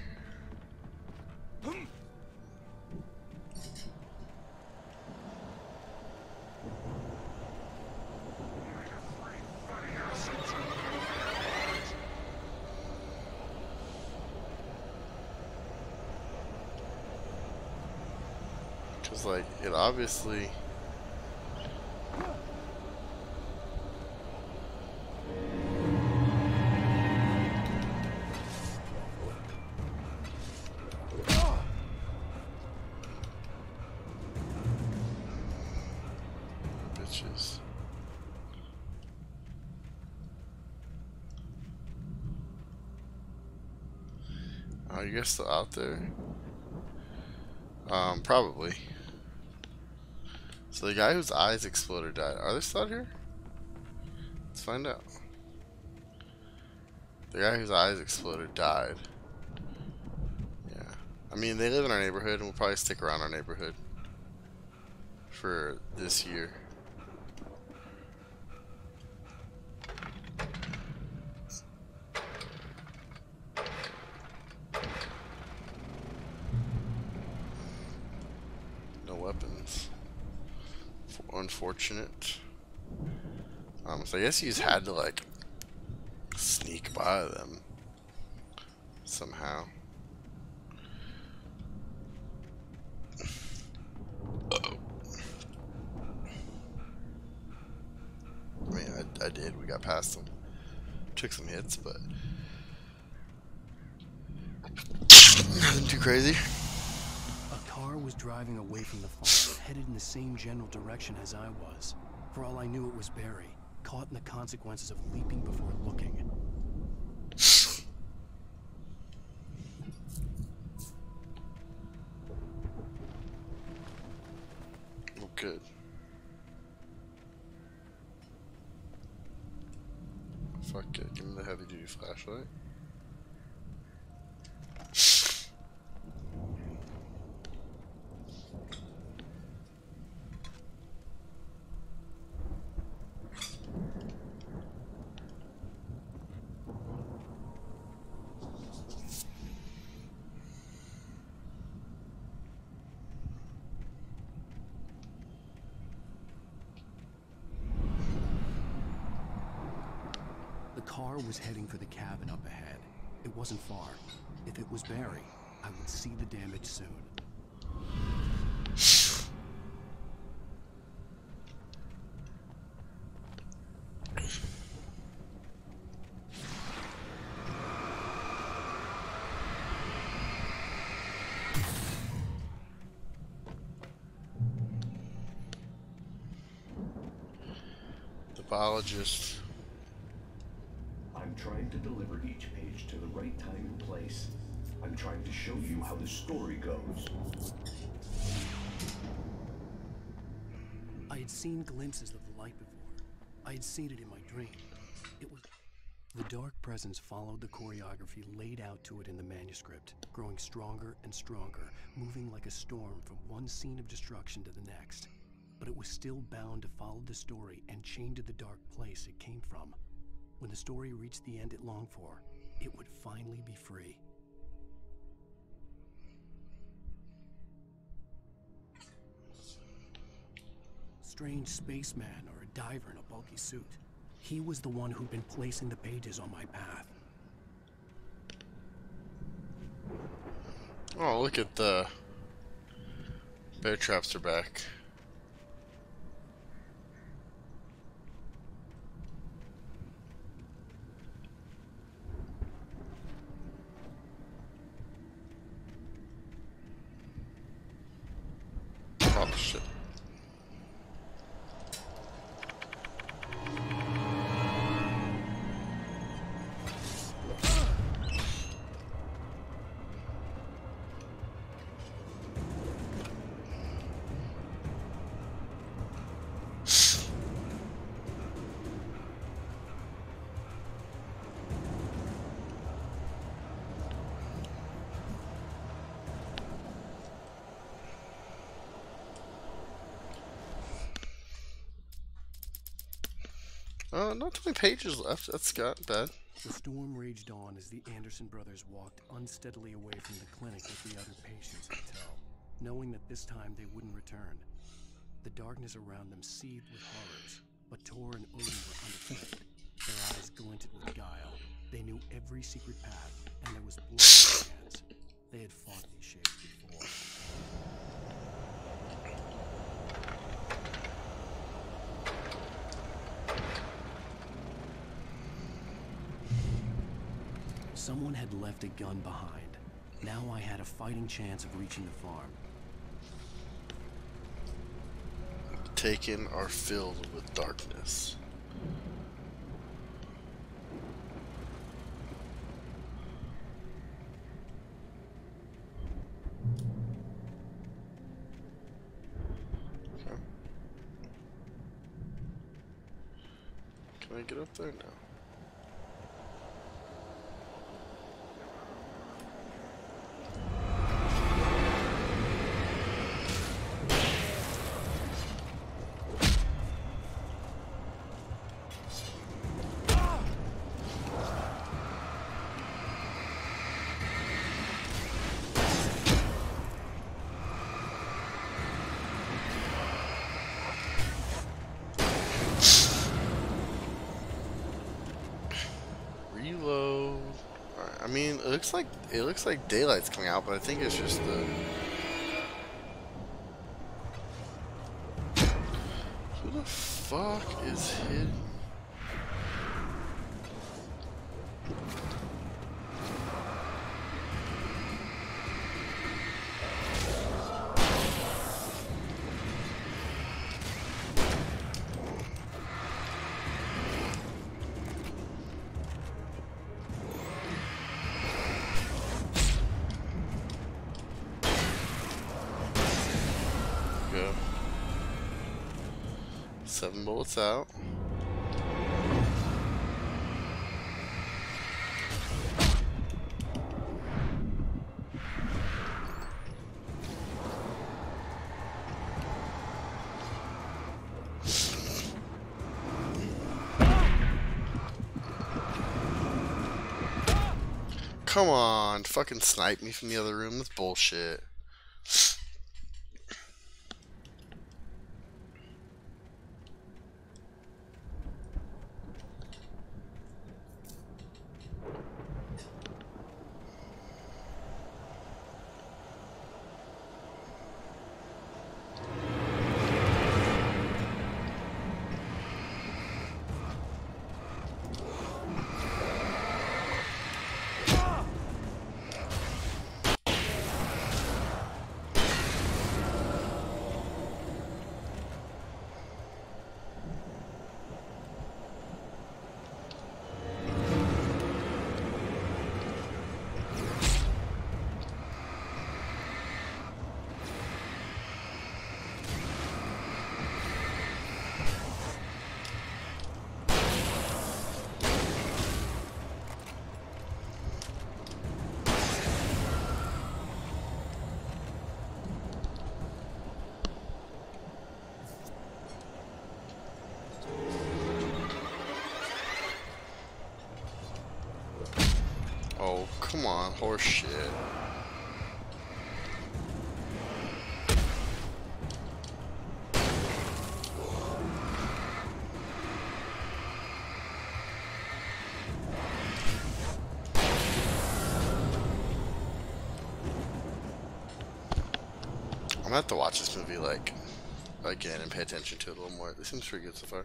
Cause like it obviously. Bitches. Oh, you guys still out there? Probably. So the guy whose eyes exploded died. Are they still out here? Let's find out. The guy whose eyes exploded died. Yeah. I mean, they live in our neighborhood and will probably stick around our neighborhood for this year. No weapons. Unfortunate. So I guess you just had to like sneak by them somehow. I mean, I did. We got past them. Took some hits, but nothing too crazy. A car was driving away from the farm, headed in the same general direction as I was. For all I knew, it was Barry, caught in the consequences of leaping before looking. Oh, good. Fuck it, give me the heavy duty flashlight. The car was heading for the cabin up ahead. It wasn't far. If it was Barry, I would see the damage soon. The biologist. I'm trying to deliver each page to the right time and place. I'm trying to show you how the story goes. I had seen glimpses of the light before. I had seen it in my dream. It was... The dark presence followed the choreography laid out to it in the manuscript, growing stronger and stronger, moving like a storm from one scene of destruction to the next. But it was still bound to follow the story and chained to the dark place it came from. When the story reached the end it longed for, it would finally be free. Strange spaceman or a diver in a bulky suit. He was the one who'd been placing the pages on my path. Oh, look at the bear traps are back. Oh shit. Not too many pages left. That's not bad. The storm raged on as the Anderson brothers walked unsteadily away from the clinic with the other patients in tow, knowing that this time they wouldn't return. The darkness around them seethed with horrors, but Tor and Odin were unaffected. Their eyes glinted with guile. They knew every secret path, and there was blood in their hands. They had fought these shapes before. Someone had left a gun behind. Now I had a fighting chance of reaching the farm. Taken are filled with darkness. Okay. Can I get up there now? Reload. Alright, I mean, it looks like daylight's coming out, but I think it's just the. Who the fuck is hidden? Go. 7 bullets out. Come on, fucking snipe me from the other room. That's bullshit. Oh, come on, horse shit. I'm gonna have to watch this movie like again and pay attention to it a little more. This seems pretty good so far.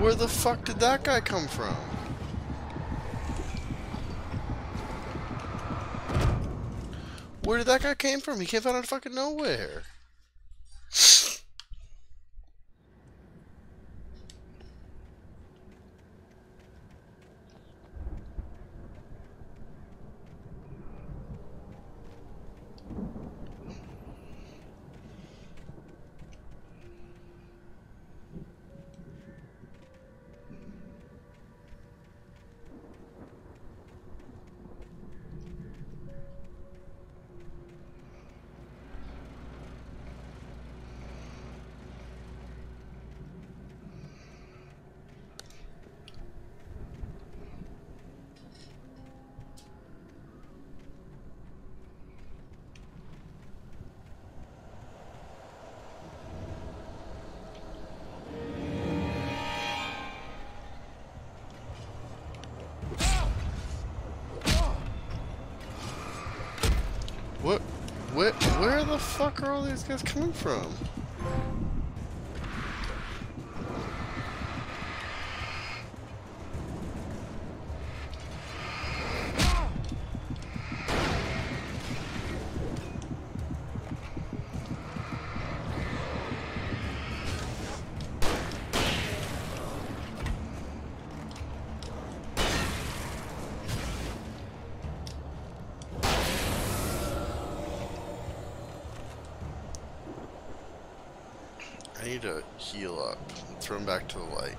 Where the fuck did that guy come from? Where did that guy came from? He came out of fucking nowhere. What? Where the fuck are all these guys coming from? I need to heal up and throw him back to the light.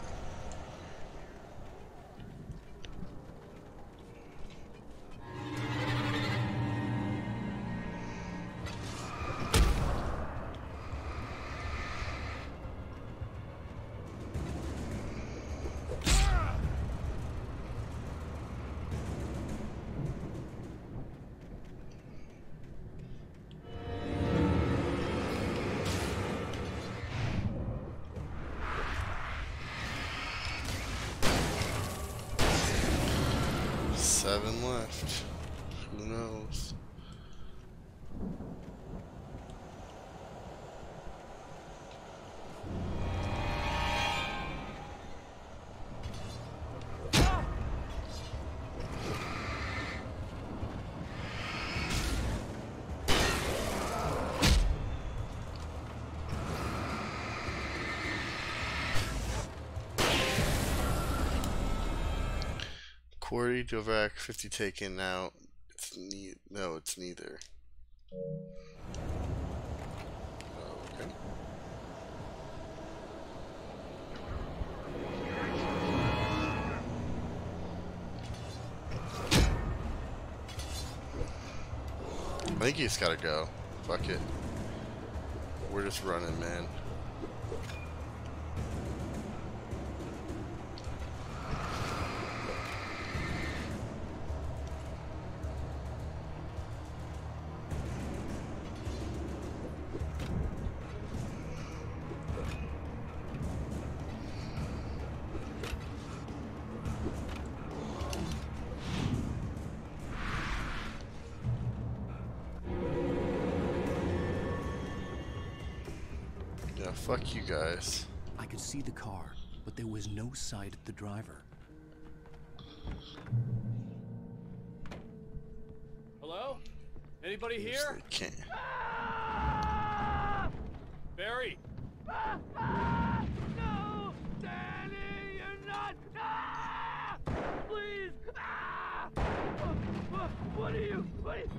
Seven left. Who knows? Quarry, Dovak, 50 taken now. It's no, it's neither. Okay. I think he's gotta go. Fuck it. We're just running, man. Yeah, fuck you guys. I could see the car, but there was no sight of the driver. Hello? Anybody Yes, here? they can't. Barry! No! Danny, you're not! Ah! Please! Ah! What are you?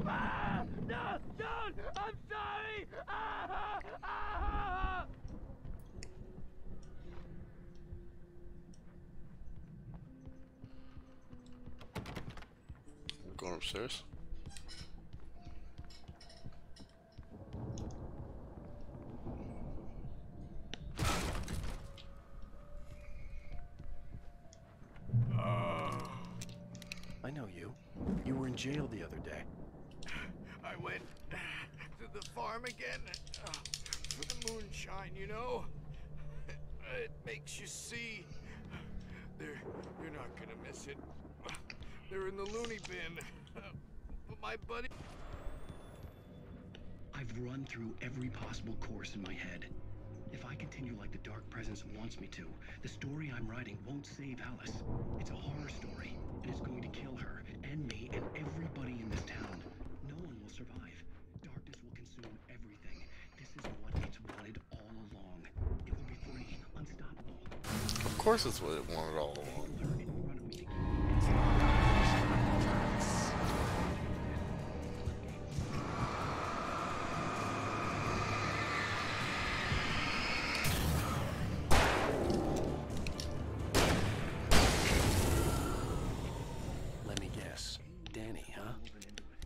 Ah! No! Don't! I'm sorry! Ah! Ah! We're going upstairs. I know you. You were in jail the other day. I went to the farm again for the moonshine, you know? It makes you see. You're not gonna miss it. They're in the loony bin. But my buddy... I've run through every possible course in my head. If I continue like the Dark Presence wants me to, the story I'm writing won't save Alice. It's a horror story, and it's going to kill her, and me, and everybody in this town. No one will survive. Darkness will consume everything. This is what it's wanted all along. It will be free, unstoppable. Of course it's what it wanted all along. Let me guess. Danny, huh?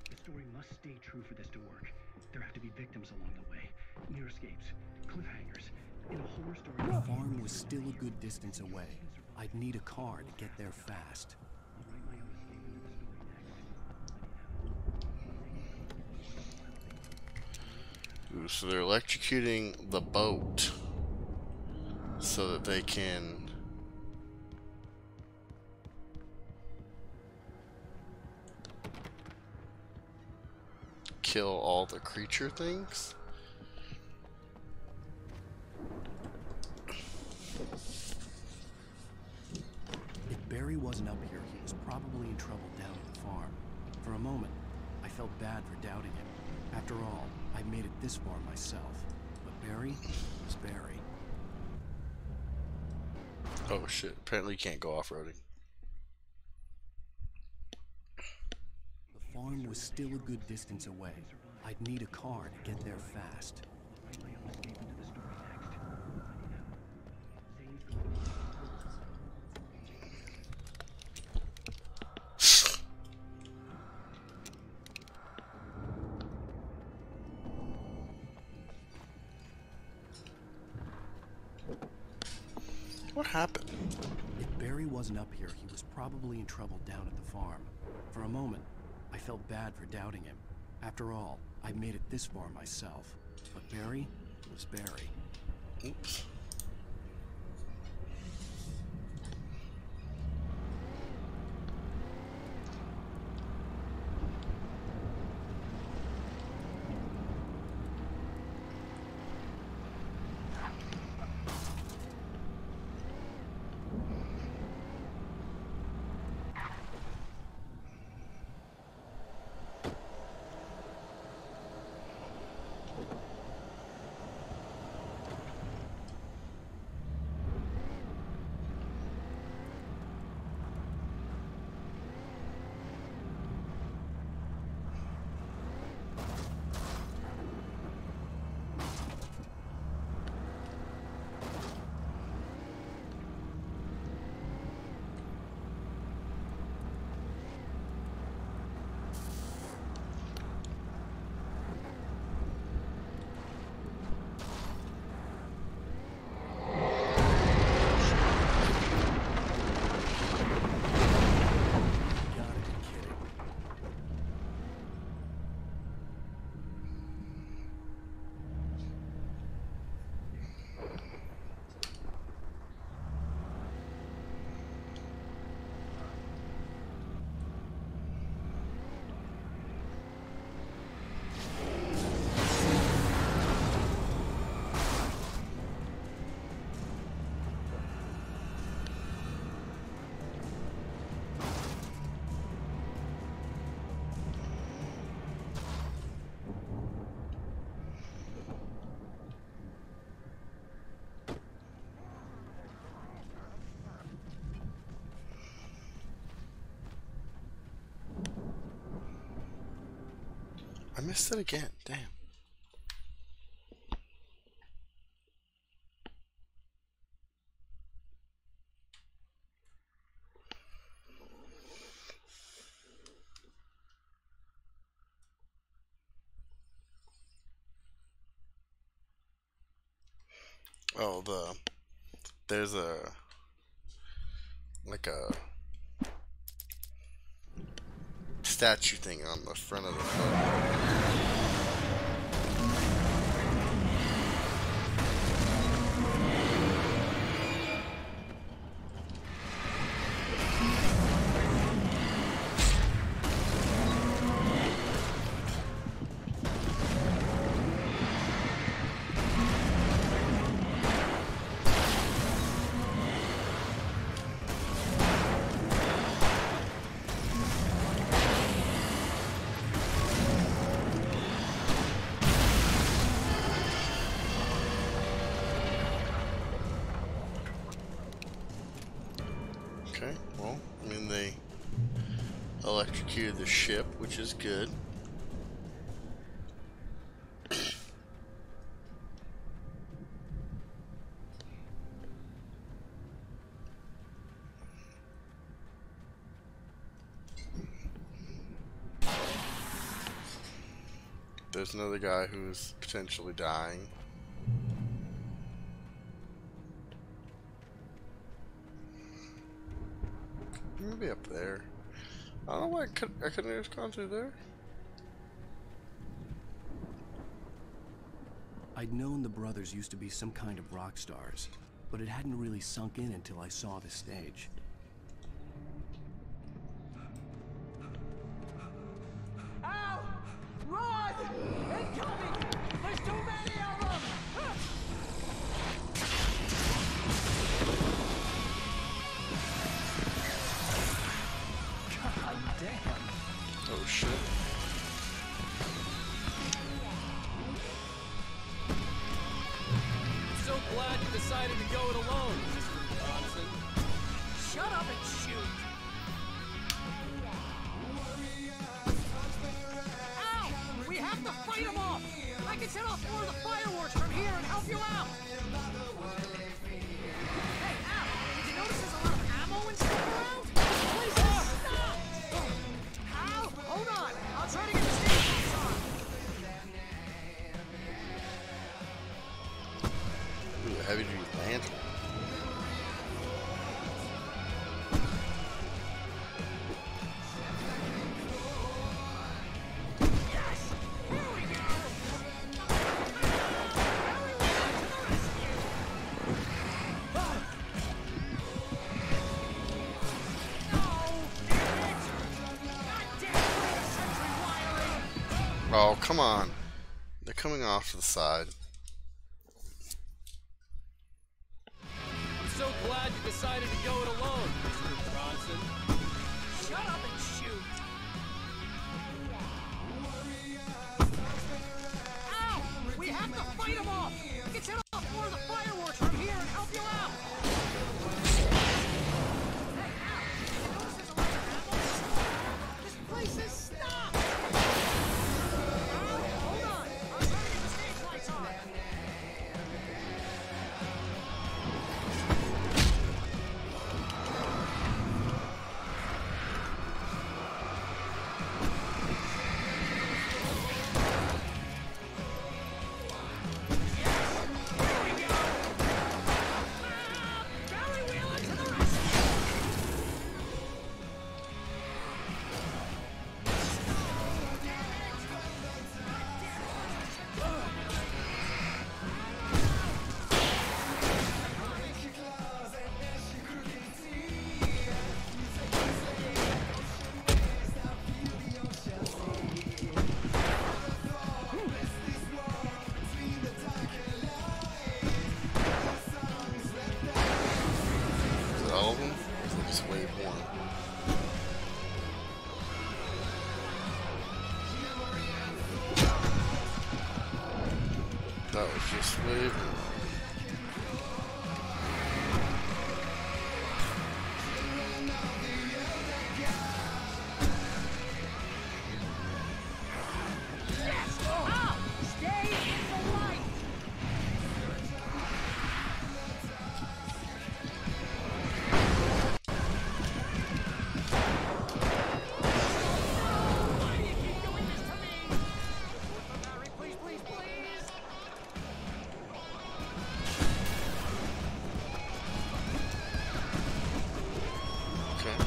The story must stay true for this to work. There have to be victims along the way. Near escapes. Cliffhangers. In a horror story, the farm was still a good distance away. I'd need a car to get there fast. Ooh, so they're electrocuting the boat so that they can kill all the creature things. If Barry wasn't up here, he was probably in trouble down at the farm. For a moment, I felt bad for doubting him. After all, I made it this far myself. But Barry was Barry. Oh shit, apparently you can't go off-roading. The farm was still a good distance away. I'd need a car to get there fast. What happened? If Barry wasn't up here, he was probably in trouble down at the farm. For a moment, I felt bad for doubting him. After all, I made it this far myself. But Barry was Barry. Oops. I missed it again, damn. Oh, there's a, like a statue thing on the front of the boat. Okay, well, I mean, they electrocuted the ship, which is good. There's another guy who's potentially dying. Maybe up there. I don't know why I couldn't have just gone through there. I'd known the brothers used to be some kind of rock stars, but it hadn't really sunk in until I saw the stage. Ow! Run! Too many of them! God damn. Oh shit. I'm so glad you decided to go it alone, Mr. Bronson. Shut up and shoot! Ow! We have to fight them off! I can set off more of the fireworks from here and help you out! Hey, Al! Did you notice there's a lot of ammo and stuff around? Please stop! Al, hold on! I'll try to get the stage lights on! Ooh, a heavy duty lantern. Oh, come on. They're coming off to the side. I'm so glad you decided to go it alone, Mr. Bronson. Shut up and shoot! Ow! We have to fight them off! I can set off more of the fireworks from here and help you out! Hey, Al! Did you notice there's a lot of ammo and stuff around? This place is stopped! Al, hold on! I'll try to get the stage lights on! Is it all of them? Or is it just wave one? That was just wave one. Yes! Al! Stay in the light! Why do you keep doing this to me? Barry, please, please, please! Okay.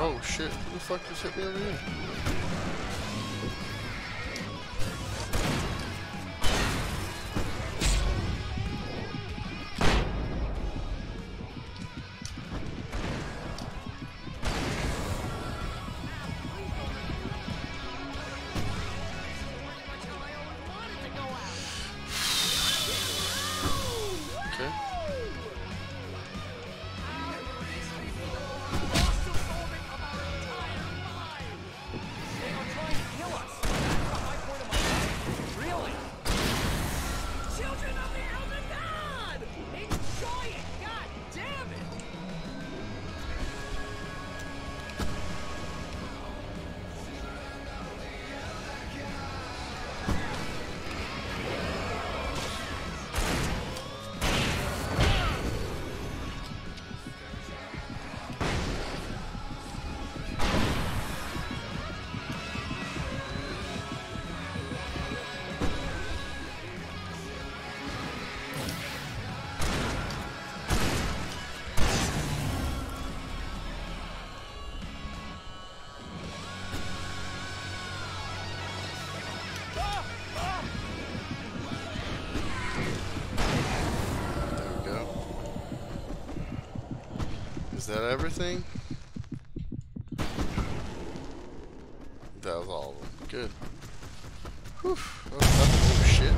Oh shit, who the fuck just hit me over here? Okay. They are trying to kill us! That's the high point of my life! Really? Children of the Elder God! Enjoy it! God damn it! There we go. Is that everything? That was all of them. Good. Whew, that was nothing. Oh shit.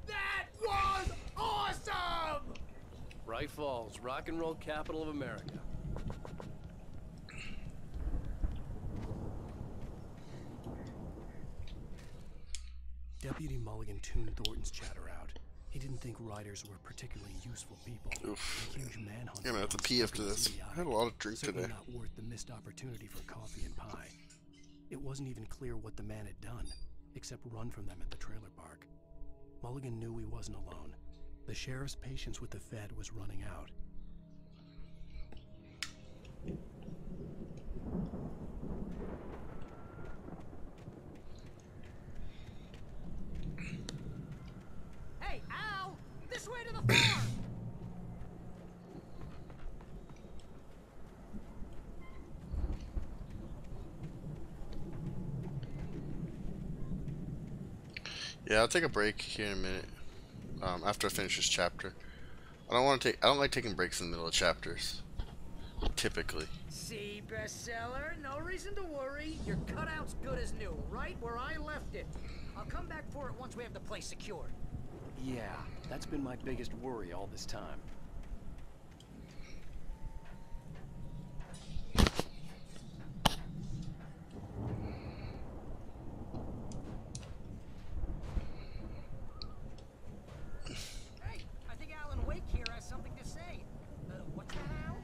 That was awesome! Bright Falls, rock and roll capital of America. Deputy Mulligan tuned Thornton's chatter out. He didn't think riders were particularly useful people. Oof. A huge manhunt. I'm gonna have to pee after this. I had a lot of drink Certainly today. not worth the missed opportunity for coffee and pie. It wasn't even clear what the man had done, except run from them at the trailer park. Mulligan knew he wasn't alone. The sheriff's patience with the Fed was running out. Hey, Al! This way to the farm! Yeah, I'll take a break here in a minute. After I finish this chapter. I don't like taking breaks in the middle of chapters. Typically. See, bestseller? No reason to worry. Your cutout's good as new, right where I left it. I'll come back for it once we have the place secured. Yeah, that's been my biggest worry all this time. Hey, I think Alan Wake here has something to say. What's that, Al?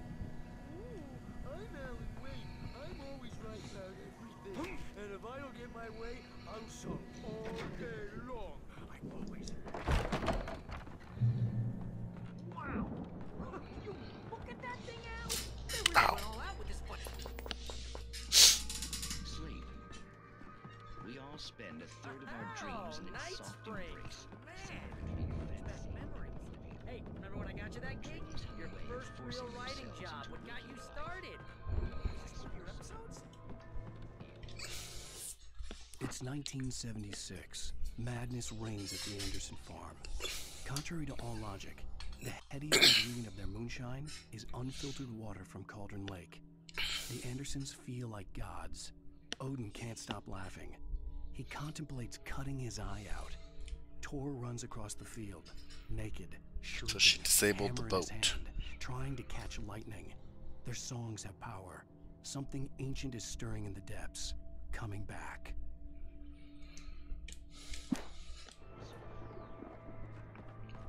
I'm Alan Wake. I'm always right about everything. And if I don't get my way, I'll song all day long. I'm always... Wow! You look at that thing, Al! They really Ow. went all out with this bunch. Sleep. We all spend a third of our dreams in a night soft springs. embrace. Back memories. Hey, remember when I got you that gig? Your first real writing job. What got you started? Is this one of your episodes? It's 1976. Madness reigns at the Anderson farm. Contrary to all logic, the headiest ingredient of their moonshine is unfiltered water from Cauldron Lake. The Andersons feel like gods. Odin can't stop laughing. He contemplates cutting his eye out. Tor runs across the field, naked, shrieking, So she disabled the hammer in his boat. hand, trying to catch lightning. Their songs have power. Something ancient is stirring in the depths, coming back.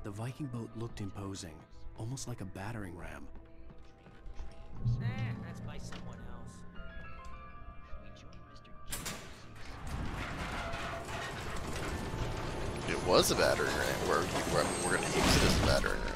The Viking boat looked imposing, almost like a battering ram. That's by someone else. It was a battering ram. We're gonna use it as a battering ram.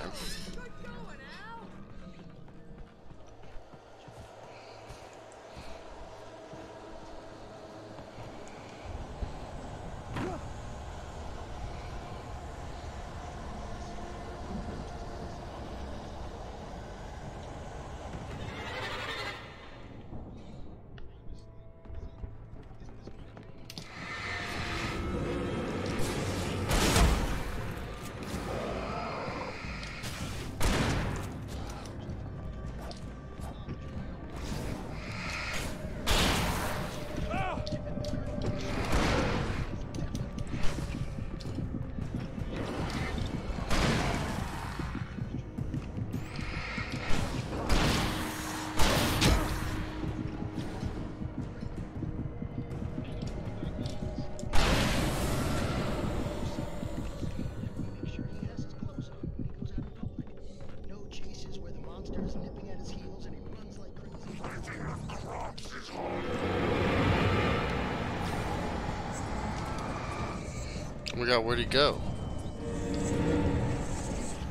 Oh my god, where'd he go?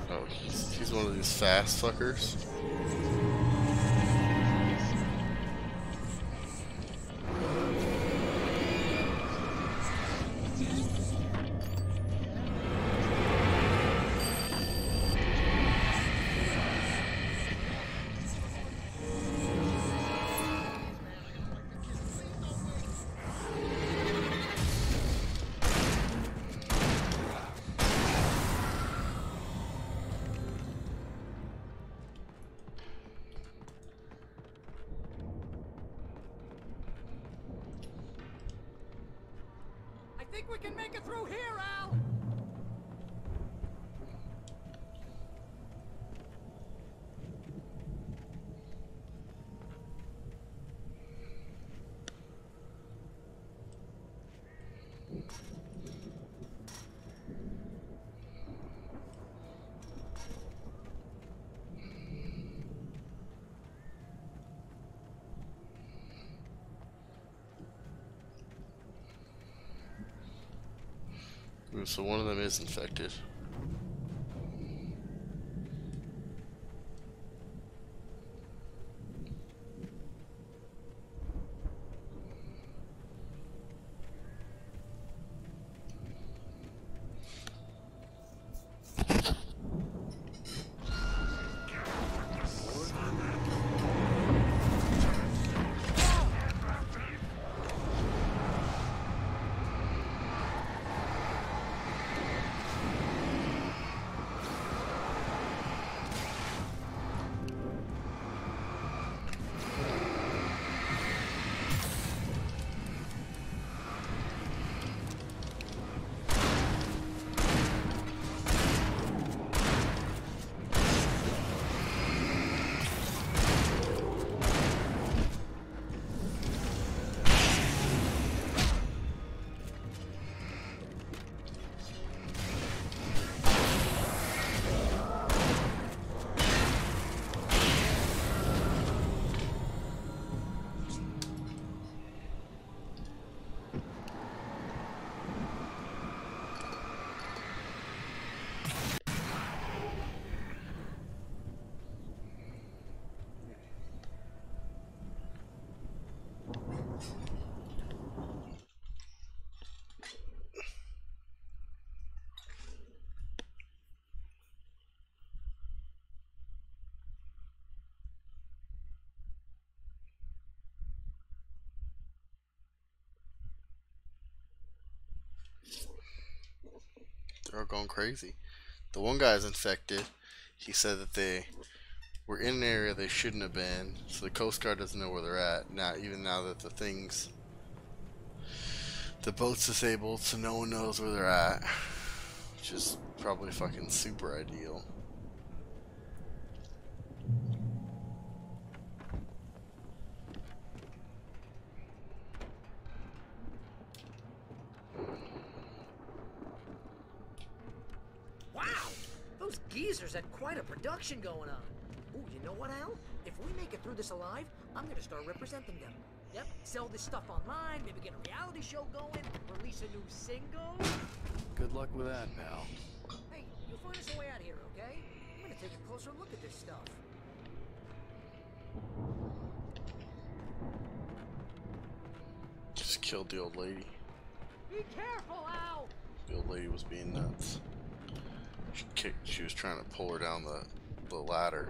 Oh, he's one of these fast fuckers. think we can make it through here, Al? Ooh, so one of them is infected. They're all going crazy. The one guy's infected. He said that they were in an area they shouldn't have been, so the Coast Guard doesn't know where they're at. Now, even now that the boat's disabled, so no one knows where they're at. Which is probably fucking super ideal. Wow! Those geezers had quite a production going on. Ooh, you know what, Al? If we make it through this alive, I'm gonna start representing them. Yep, sell this stuff online, maybe get a reality show going, release a new single. Good luck with that, pal. Hey, you'll find us a way out of here, okay? I'm gonna take a closer look at this stuff. Just killed the old lady. Be careful, Al! The old lady was being nuts. She was trying to pull her down the ladder,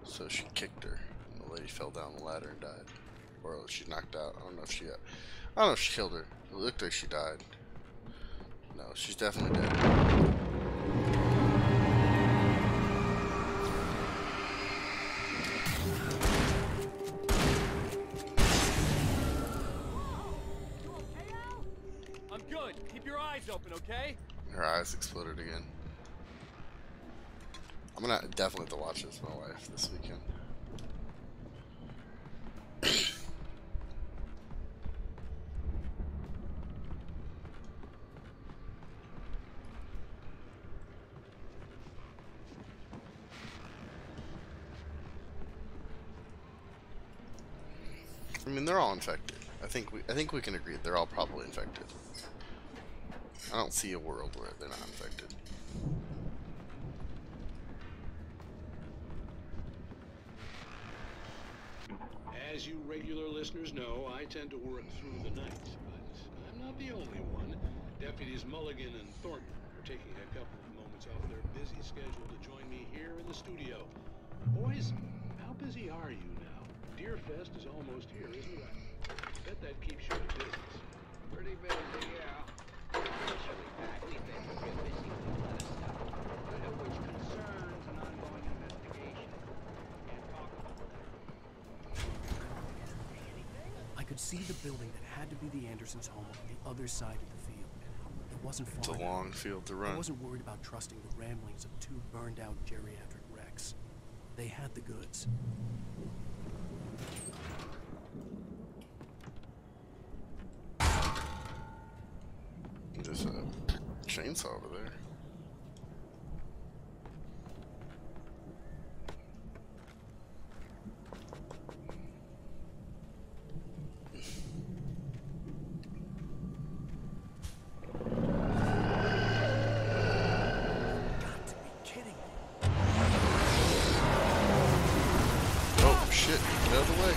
so she kicked her, and the lady fell down the ladder and died, or she knocked out. I don't know if she killed her. It looked like she died. No, she's definitely dead. I'm good. Keep your eyes open, okay? Her eyes exploded again. I'm gonna definitely have to watch this with my wife this weekend. I mean, they're all infected. I think we can agree they're all probably infected. I don't see a world where they're not infected. As you regular listeners know, I tend to work through the night, but I'm not the only one. Deputies Mulligan and Thornton are taking a couple of moments off their busy schedule to join me here in the studio. Boys, how busy are you now? Deerfest is almost here, isn't it? I bet that keeps you in business. Pretty busy, yeah. Actually, Pat, we've been real busy with a lot of stuff, which concerns an ongoing investigation. Can't talk about that. I could see the building that had to be the Andersons' home on the other side of the field. wasn't far It's a enough. long field to I run. wasn't worried about trusting the ramblings of two burned-out geriatric wrecks. They had the goods. There's a chainsaw over there. Oh shit, get out of the way.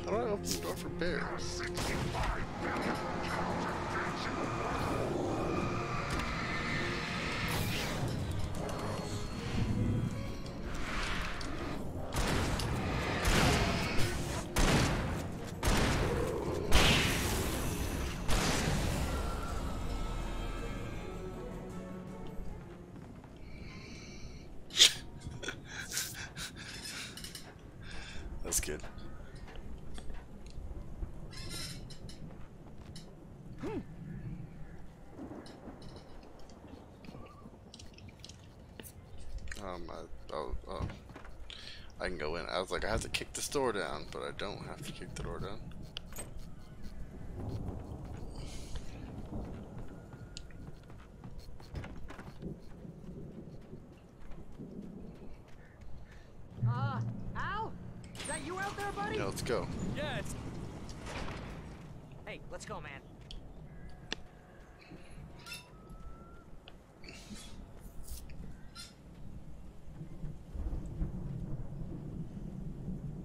How do I open the door for bears? That's good. I can go in. I was like, I have to kick this door down, but I don't have to kick the door down. Al? Is that you out there, buddy? Yeah, let's go. Yeah, it's... Hey, let's go, man.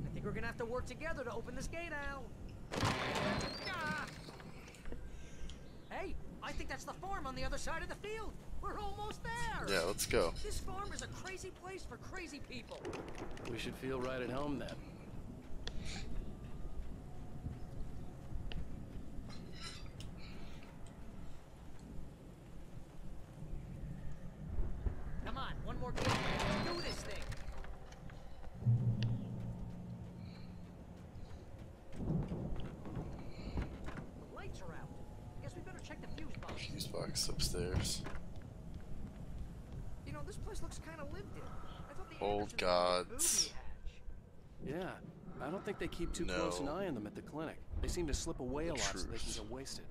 I think we're gonna have to work together to open this gate, Al. Ah! Hey, I think that's the farm on the other side of the field. We're almost there. Yeah, let's go. This farm is a crazy place for crazy people. We should feel right at home then. Come on, one more game. Let's do this thing. The lights are out. Guess we better check the fuse box. Fuse box upstairs. You know, this place looks kind of lived in. I thought the Old gods. Yeah, I don't think they keep too close an eye on them at the clinic. They seem to slip away a lot so they can get wasted.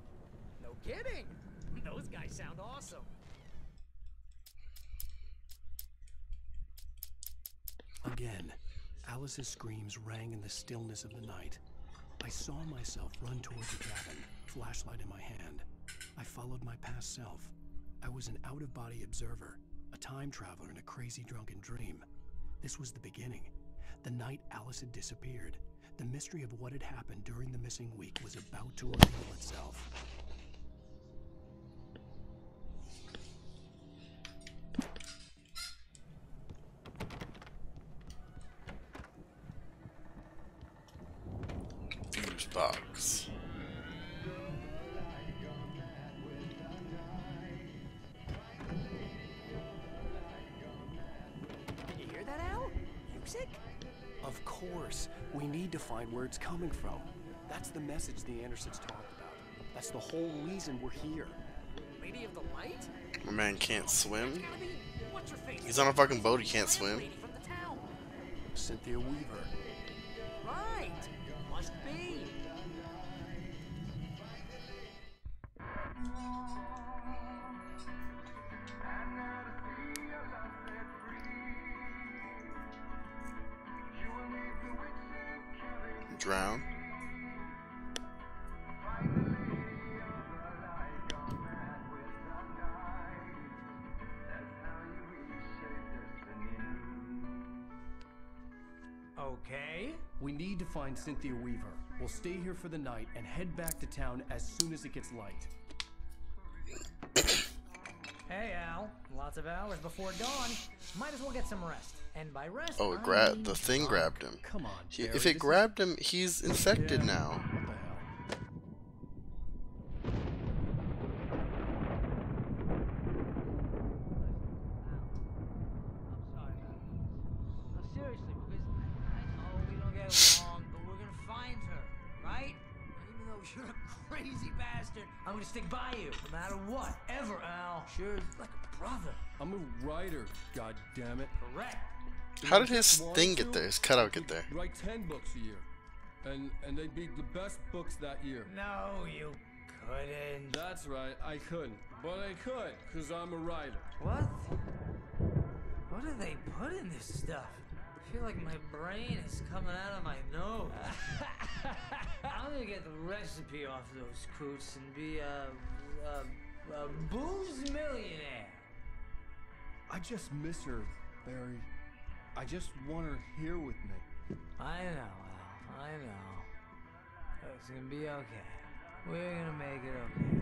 No kidding. Those guys sound awesome. Again, Alice's screams rang in the stillness of the night. I saw myself run towards the cabin, flashlight in my hand. I followed my past self. I was an out-of-body observer, a time traveler in a crazy drunken dream. This was the beginning. The night Alice had disappeared. The mystery of what had happened during the missing week was about to reveal itself. Fuse box. You hear that, Al? Music? Of course. We need to find where it's coming from. That's the message the Andersons talked about. That's the whole reason we're here. Lady of the Light? My man can't swim. What's her face? He's on a fucking boat, he can't swim. From the town. Cynthia Weaver. Right. Must be. Drown. Okay. We need to find Cynthia Weaver. We'll stay here for the night and head back to town as soon as it gets light. Hey, Al. Lots of hours before dawn. Might as well get some rest. And by rest, Oh, I mean the thing drunk. grabbed him. Come on, If it grabbed him, he's infected now. What the hell? No, seriously, because I know we don't get along, but we're gonna find her, right? Even though you're a crazy bastard, I'm gonna stick by you, no matter what, ever, Al. Sure, like a brother. I'm a writer, god damn it. Correct. How did his thing get there? His cutout get there? Write 10 books a year. And they'd be the best books that year. No, you couldn't. That's right, I couldn't. But I could, because I'm a writer. What? What do they put in this stuff? I feel like my brain is coming out of my nose. I'm gonna get the recipe off those coots and be a booze millionaire. I just miss her, Barry. I just want her here with me. I know, Al. I know. It's gonna be okay. We're gonna make it okay.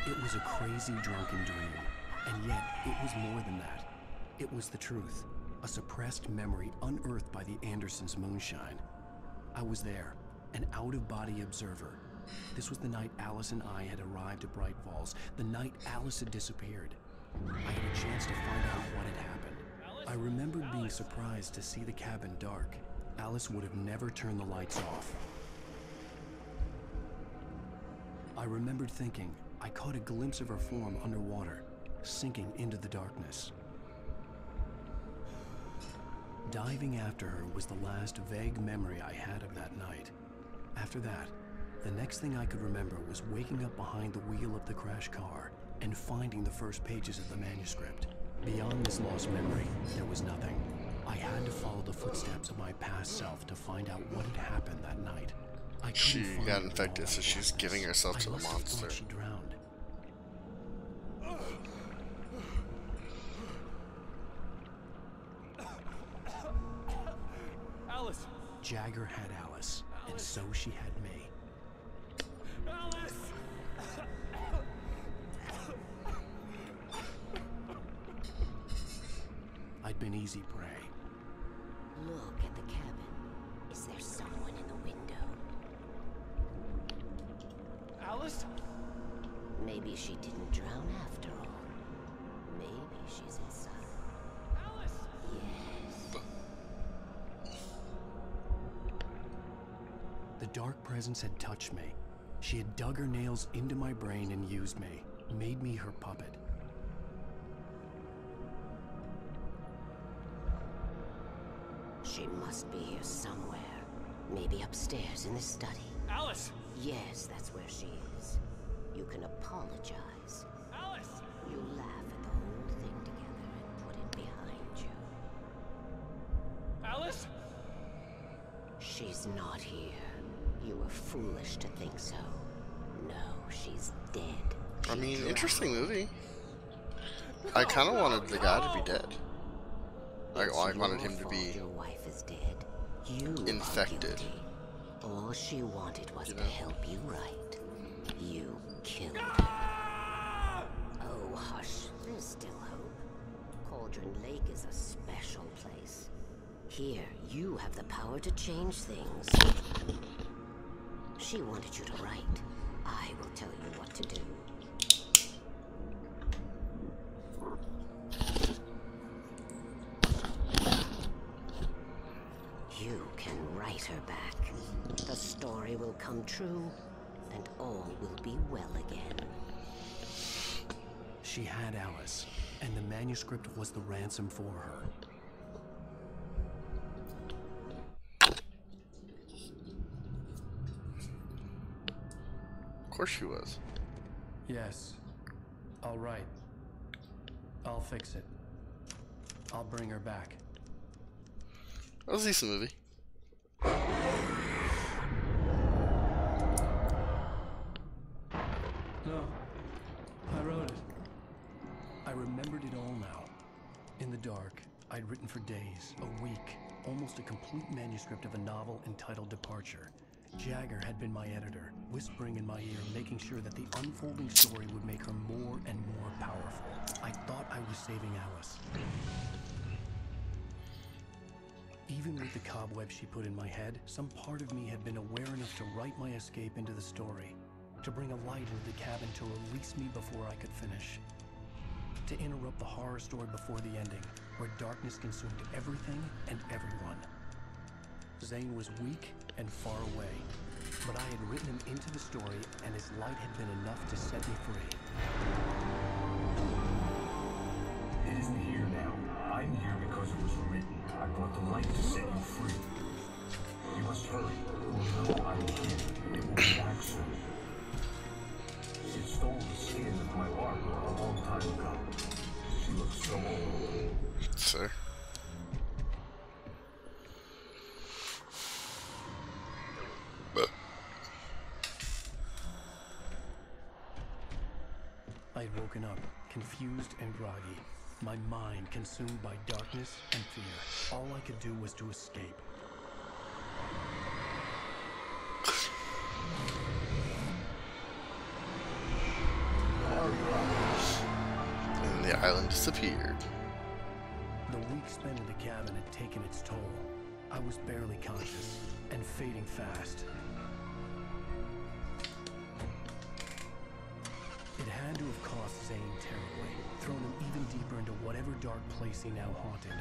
It was a crazy drunken dream, and yet it was more than that. It was the truth, a suppressed memory unearthed by the Andersons' moonshine. I was there, an out-of-body observer. This was the night Alice and I had arrived at Bright Falls, the night Alice had disappeared. I had a chance to find out what had happened. I remembered being surprised to see the cabin dark. Alice would have never turned the lights off. I remembered thinking, I caught a glimpse of her form underwater, sinking into the darkness. Diving after her was the last vague memory I had of that night. After that, the next thing I could remember was waking up behind the wheel of the crashed car and finding the first pages of the manuscript. Beyond this lost memory, there was nothing. I had to follow the footsteps of my past self to find out what had happened that night. She got infected, so she's giving herself to the monster. She drowned. Alice! Jagger had Alice, and so she had me. Alice! I'd been easy prey. Look at the cabin. Is there someone in the window? Alice? Maybe she didn't drown after all. Maybe she's inside. Alice! Yes. The dark presence had touched me. She had dug her nails into my brain and used me, made me her puppet. She must be here somewhere. Maybe upstairs in the study. Alice! Yes, that's where she is. You can apologize. Alice! You laugh at the whole thing together and put it behind you. Alice? She's not here. You were foolish to think so. No, she's dead. I mean, interesting movie. I kind of wanted the guy to be dead. Like, I wanted him to be Your wife is dead. You infected. All she wanted was to help you right. You killed her. Oh, hush. There's still hope. Cauldron Lake is a special place. Here, you have the power to change things. She wanted you to write. I will tell you what to do. You can write her back. The story will come true, and all will be well again. She had Alice, and the manuscript was the ransom for her. Of course she was. Yes. All right. I'll fix it. I'll bring her back. That was a decent movie. No. I wrote it. I remembered it all now. In the dark, I'd written for days, a week, almost a complete manuscript of a novel entitled Departure. Jagger had been my editor, whispering in my ear, making sure that the unfolding story would make her more and more powerful. I thought I was saving Alice. Even with the cobwebs she put in my head, some part of me had been aware enough to write my escape into the story, to bring a light into the cabin to release me before I could finish, to interrupt the horror story before the ending, where darkness consumed everything and everyone. Zane was weak and far away, but I had written him into the story, and his light had been enough to set me free. It isn't here now. I'm here because it was written. I brought the light to set you free. You must hurry. No, I'm here. It will be back soon. It stole the skin of my armor a long time ago. She looks so old. Sir. I had woken up, confused and groggy, my mind consumed by darkness and fear. All I could do was to escape. And the island disappeared. The week spent in the cabin had taken its toll. I was barely conscious and fading fast. It had to have cost Zane terribly, thrown him even deeper into whatever dark place he now haunted.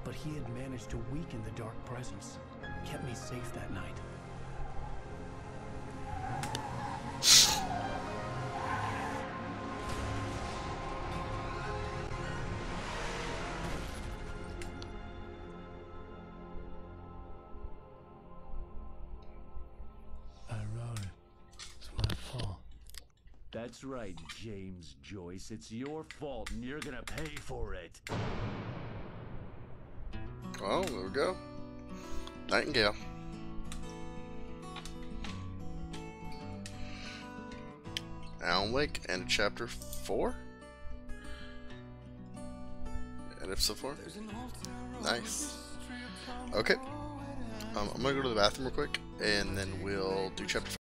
But he had managed to weaken the dark presence, kept me safe that night. I wrote it. It's my fault. That's right, James Joyce. It's your fault, and you're gonna pay for it. Well, there we go. Nightingale. Alan Wake, end of chapter 4. End of episode 4. Nice. Okay. I'm gonna go to the bathroom real quick, and then we'll do chapter 5.